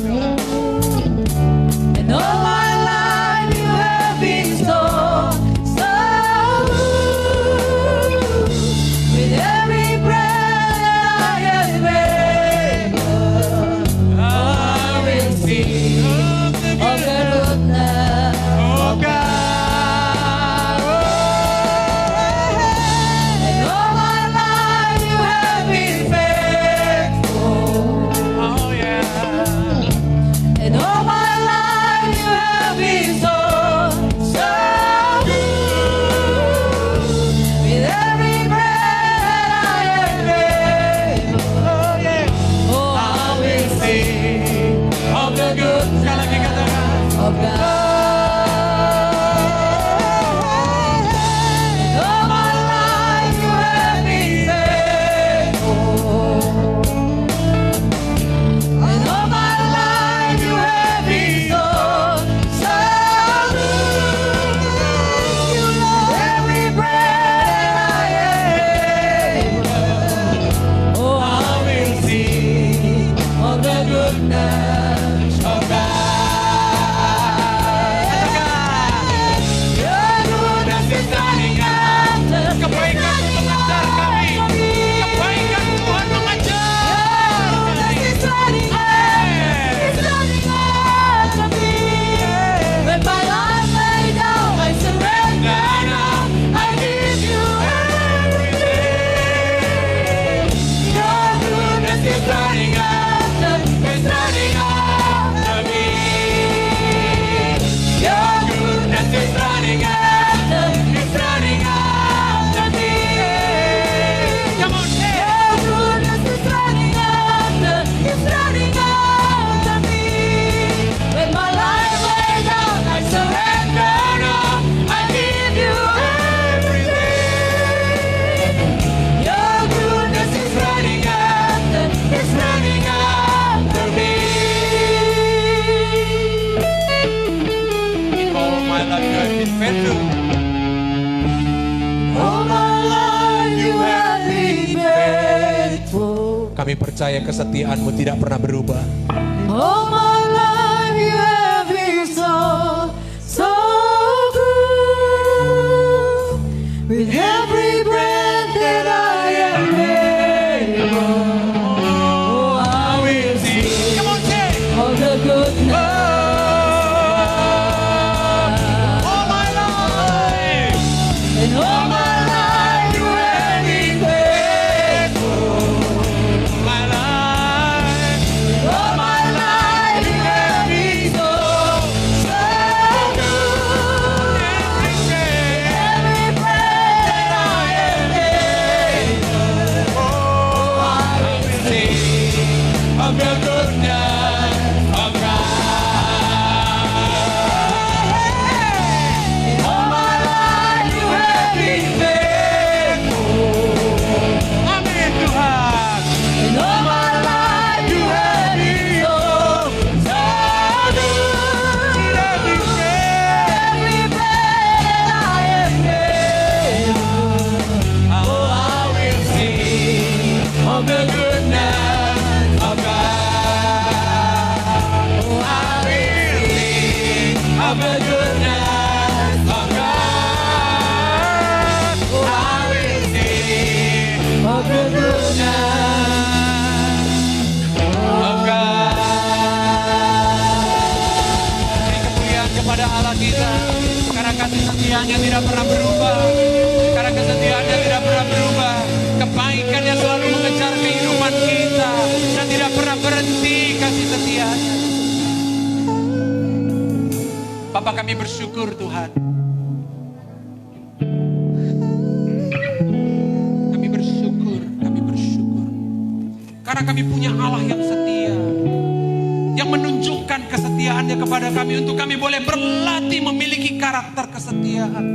and all my life you have been so good. With every breath I am able, I will sing of the goodness of God. And all my life you have been faithful, Oh yeah. and all my life you have been so good. With every breath I am able, oh, I will sing of the goodness Sekali lagi katakan. of God. And all my life you have been faithful, and all my life you have been so good. Every breath I am able, oh, I will sing of the goodness of God. Your goodness is running after, Kebaikan mengejar kami. Kebaikan Tuhan mengejar kami. is running after me. When my life lay down, I surrender now. I give you everything. Your goodness is running after me. Your goodness is running after me. Come on, say it. Your goodness is running after me. When my life lays down, I surrender now. I give you everything. Your goodness is running after me. In all my life you have been faithful. All my life you have been faithful. Kami percaya kesetiaanmu tidak pernah berubah. All my life you have been so good. With every breath that I am able, oh, I will sing Come on, say it. of the goodness. All my life. And all my life you have been faithful. My life. All my the goodness of God. Oh, I will sing of the goodness of God. Oh, I will sing of the goodness of God. Beri kemuliaan kepada Allah kita, karena kasih setianya tidak pernah berubah, karena kesetiaannya tidak pernah berubah, kebaikannya selalu mengejar kehidupan kita dan tidak pernah berhenti kasih setianya. Bapa, kami bersyukur Tuhan. Kami bersyukur karena kami punya Allah yang setia, yang menunjukkan kesetiaannya kepada kami untuk kami boleh berlatih memiliki karakter kesetiaan.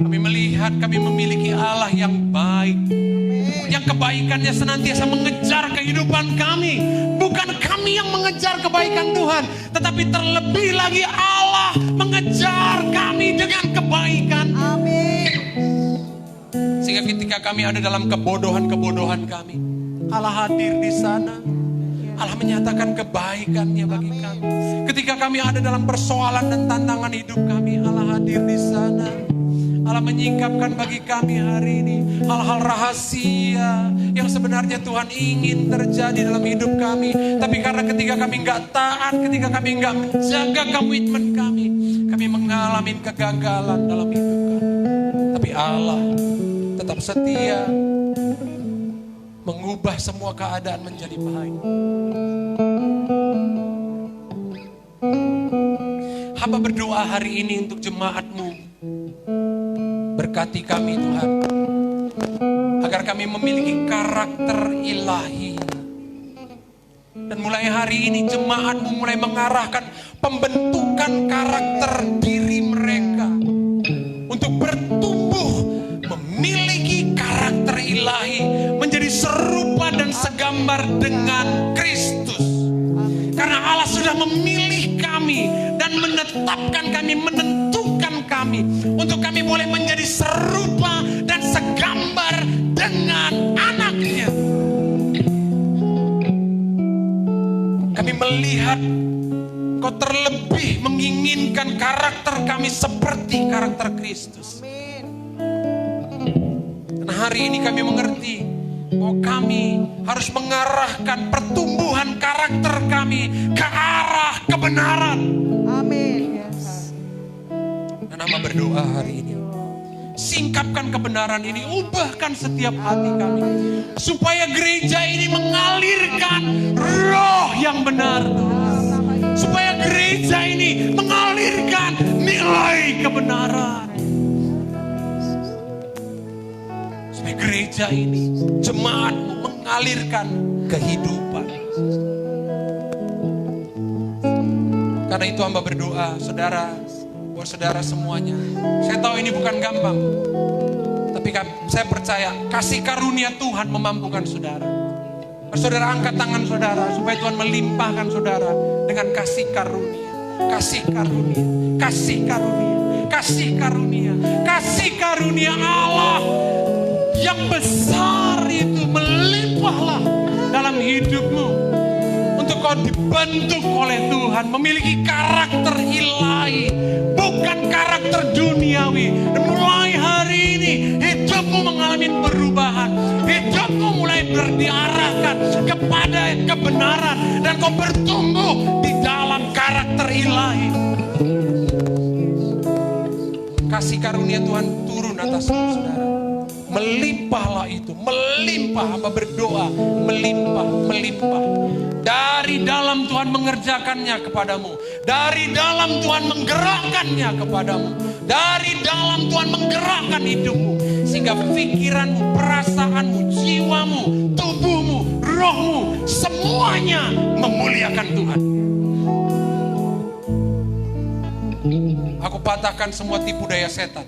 Kami melihat kami memiliki Allah yang baik, yang kebaikannya senantiasa mengejar kehidupan kami. Bukan kami yang mengejar kebaikan Tuhan, tetapi terlebih lagi Allah mengejar kami dengan kebaikan. Amin. Sehingga ketika kami ada dalam kebodohan-kebodohan kami, Allah hadir di sana. Allah menyatakan kebaikannya bagi kami. Ketika kami ada dalam persoalan dan tantangan hidup kami, Allah hadir di sana. Allah menyingkapkan bagi kami hari ini hal-hal rahasia yang sebenarnya Tuhan ingin terjadi dalam hidup kami. Tapi karena ketika kami nggak taat, ketika kami nggak menjaga komitmen kami mengalami kegagalan dalam hidup kami. Tapi Allah tetap setia, mengubah semua keadaan menjadi baik. Hamba berdoa hari ini untuk jemaat-Mu. Berkati kami Tuhan, agar kami memiliki karakter ilahi. Dan mulai hari ini jemaat-Mu mulai mengarahkan pembentukan karakter diri mereka untuk bertumbuh memiliki karakter ilahi, menjadi serupa dan segambar dengan Kristus. Karena Allah sudah memilih kami dan menetapkan kami, menentukan kami untuk kami boleh menjadi serupa dan segambar dengan anaknya. Kami melihat Kau terlebih menginginkan karakter kami seperti karakter Kristus. Dan hari ini kami mengerti bahwa kami harus mengarahkan pertumbuhan karakter kami ke arah kebenaran. Amin. Dan hamba berdoa hari ini, singkapkan kebenaran ini, ubahkan setiap hati kami, supaya gereja ini mengalirkan roh yang benar, supaya gereja ini mengalirkan nilai kebenaran, supaya gereja ini, jemaat mengalirkan kehidupan. Karena itu hamba berdoa, saudara, buat saudara semuanya. Saya tahu ini bukan gampang, tapi saya percaya kasih karunia Tuhan memampukan saudara. Saudara angkat tangan saudara supaya Tuhan melimpahkan saudara dengan kasih karunia, kasih karunia, kasih karunia, kasih karunia, kasih karunia Allah yang besar itu melimpahlah dalam hidupmu untuk kau dibentuk oleh Tuhan memiliki karakter ilahi, bukan karakter duniawi. Dan mulai hari ini hidupmu mengalami perubahan, hidupmu mulai diarahkan kepada kebenaran dan kau bertumbuh di dalam karakter ilahi. Kasih karunia Tuhan turun atasmu saudara. Melimpahlah itu, melimpah. Hamba berdoa, melimpah, melimpah. Dari dalam Tuhan mengerjakannya kepadamu, dari dalam Tuhan menggerakkannya kepadamu, dari dalam Tuhan menggerakkan hidupmu, sehingga pikiranmu, perasaanmu, jiwamu, tubuhmu, rohmu, semuanya memuliakan Tuhan. Aku patahkan semua tipu daya setan,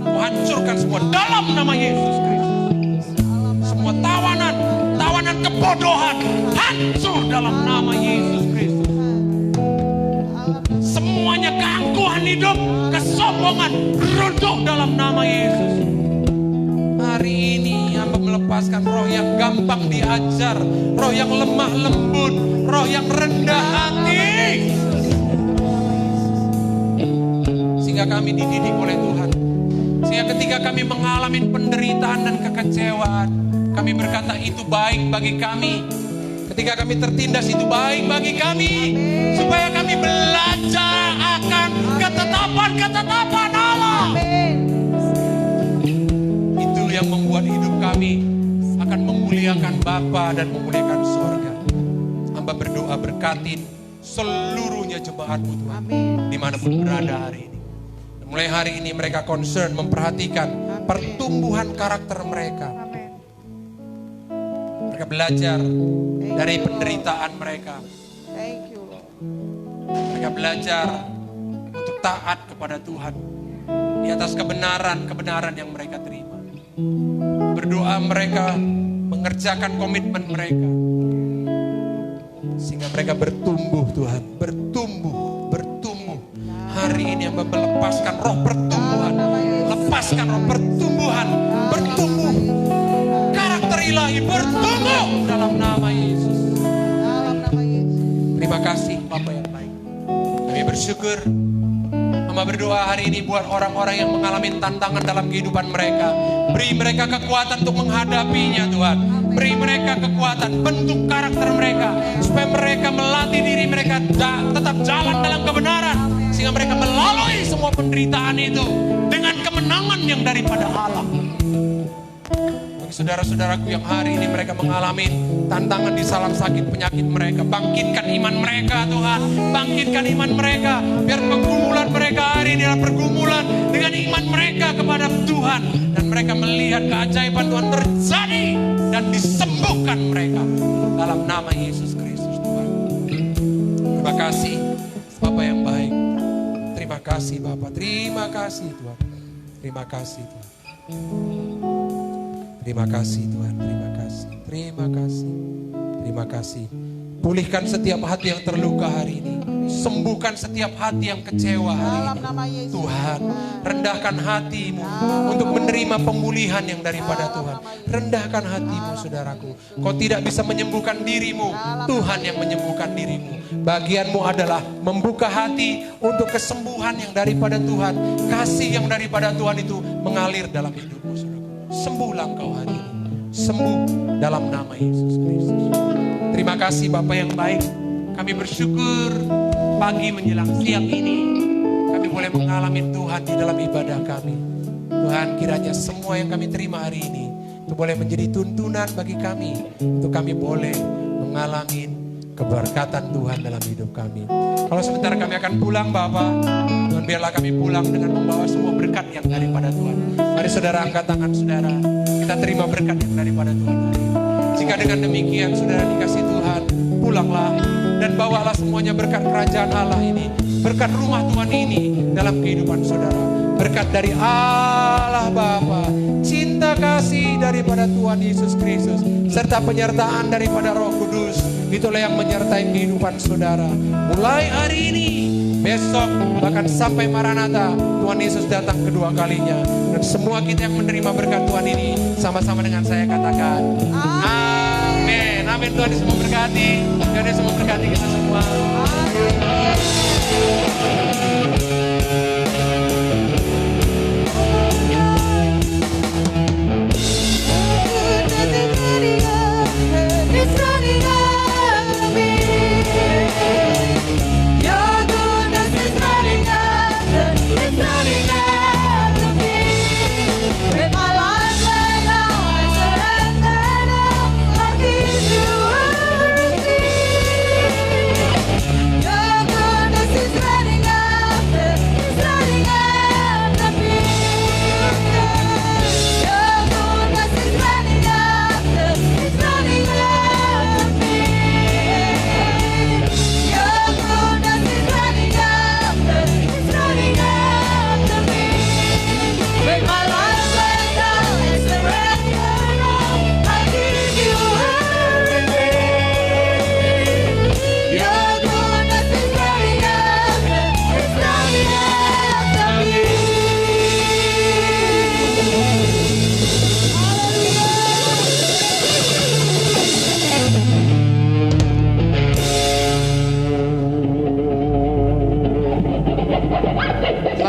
aku hancurkan semua dalam nama Yesus Kristus. Semua tawanan kebodohan hancur dalam nama Yesus Kristus. Semuanya keangkuhan hidup, kesombongan runtuh dalam nama Yesus. Mari hari ini hamba melepaskan roh yang gampang diajar, roh yang lemah lembut, roh yang rendah hati. Sehingga kami dididik oleh Tuhan. Sehingga ketika kami mengalami penderitaan dan kekecewaan, kami berkata itu baik bagi kami. Ketika kami tertindas itu baik bagi kami. Supaya kami belajar akan ketetapan Allah. Itu yang membuat hidup kami akan memuliakan Bapa dan memuliakan sorga. Hamba berdoa berkatin seluruhnya jemaat-Mu Tuhan. Dimanapun berada hari ini. Mulai hari ini mereka concern, memperhatikan pertumbuhan karakter mereka. Mereka belajar dari penderitaan mereka. Thank you, Lord. Mereka belajar untuk taat kepada Tuhan di atas kebenaran yang mereka terima. Berdoa mereka mengerjakan komitmen mereka. Sehingga mereka bertumbuh Tuhan, bertumbuh. Hari ini hamba melepaskan roh pertumbuhan. Lepaskan roh pertumbuhan. Bertumbuh. Karakter ilahi bertumbuh dalam nama Yesus. Terima kasih Bapa yang baik. Kami bersyukur. Hamba berdoa hari ini buat orang-orang yang mengalami tantangan dalam kehidupan mereka. Beri mereka kekuatan untuk menghadapinya Tuhan. Beri mereka kekuatan, bentuk karakter mereka. Supaya mereka melatih diri mereka tetap jalan dalam kebenaran. Sehingga mereka melalui semua penderitaan itu dengan kemenangan yang daripada Allah. Bagi saudara-saudaraku yang hari ini mereka mengalami tantangan di salam sakit penyakit mereka, bangkitkan iman mereka Tuhan, bangkitkan iman mereka, biar pergumulan mereka hari ini adalah pergumulan dengan iman mereka kepada Tuhan, dan mereka melihat keajaiban Tuhan terjadi dan disembuhkan mereka dalam nama Yesus Kristus Tuhan. Terima kasih Bapa yang baik. Terima kasih Bapak, terima kasih Tuhan. Terima kasih Tuhan. Terima kasih Tuhan, terima kasih. Terima kasih. Terima kasih. Pulihkan setiap hati yang terluka hari ini. Sembuhkan setiap hati yang kecewa hari ini. Tuhan, rendahkan hatimu untuk menerima pemulihan yang daripada Tuhan. Rendahkan hatimu saudaraku. Kau tidak bisa menyembuhkan dirimu. Tuhan yang menyembuhkan dirimu. Bagianmu adalah membuka hati untuk kesembuhan yang daripada Tuhan. Kasih yang daripada Tuhan itu mengalir dalam hidupmu saudaraku. Sembuhlah engkau hari ini. Sembuh dalam nama Yesus Kristus. Terima kasih Bapak yang baik. Kami bersyukur pagi menjelang siang ini kami boleh mengalami Tuhan di dalam ibadah kami. Tuhan, kiranya semua yang kami terima hari ini itu boleh menjadi tuntunan bagi kami, untuk kami boleh mengalami keberkatan Tuhan dalam hidup kami. Kalau sebentar kami akan pulang Bapak, Tuhan biarlah kami pulang dengan membawa semua berkat yang daripada Tuhan. Mari saudara angkat tangan saudara, kita terima berkat yang daripada Tuhan hari ini. Jika dengan demikian saudara dikasih Tuhan, pulanglah dan bawalah semuanya berkat kerajaan Allah ini, berkat rumah Tuhan ini dalam kehidupan saudara. Berkat dari Allah Bapa, cinta kasih daripada Tuhan Yesus Kristus, serta penyertaan daripada Roh Kudus, itulah yang menyertai kehidupan saudara. Mulai hari ini, besok, bahkan sampai Maranatha, Tuhan Yesus datang kedua kalinya. Dan semua kita yang menerima berkat Tuhan ini, sama-sama dengan saya katakan, amin. Amin. Tuhan Yesus memberkati. Tuhan Yesus memberkati kita semua.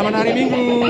Selamat hari Minggu.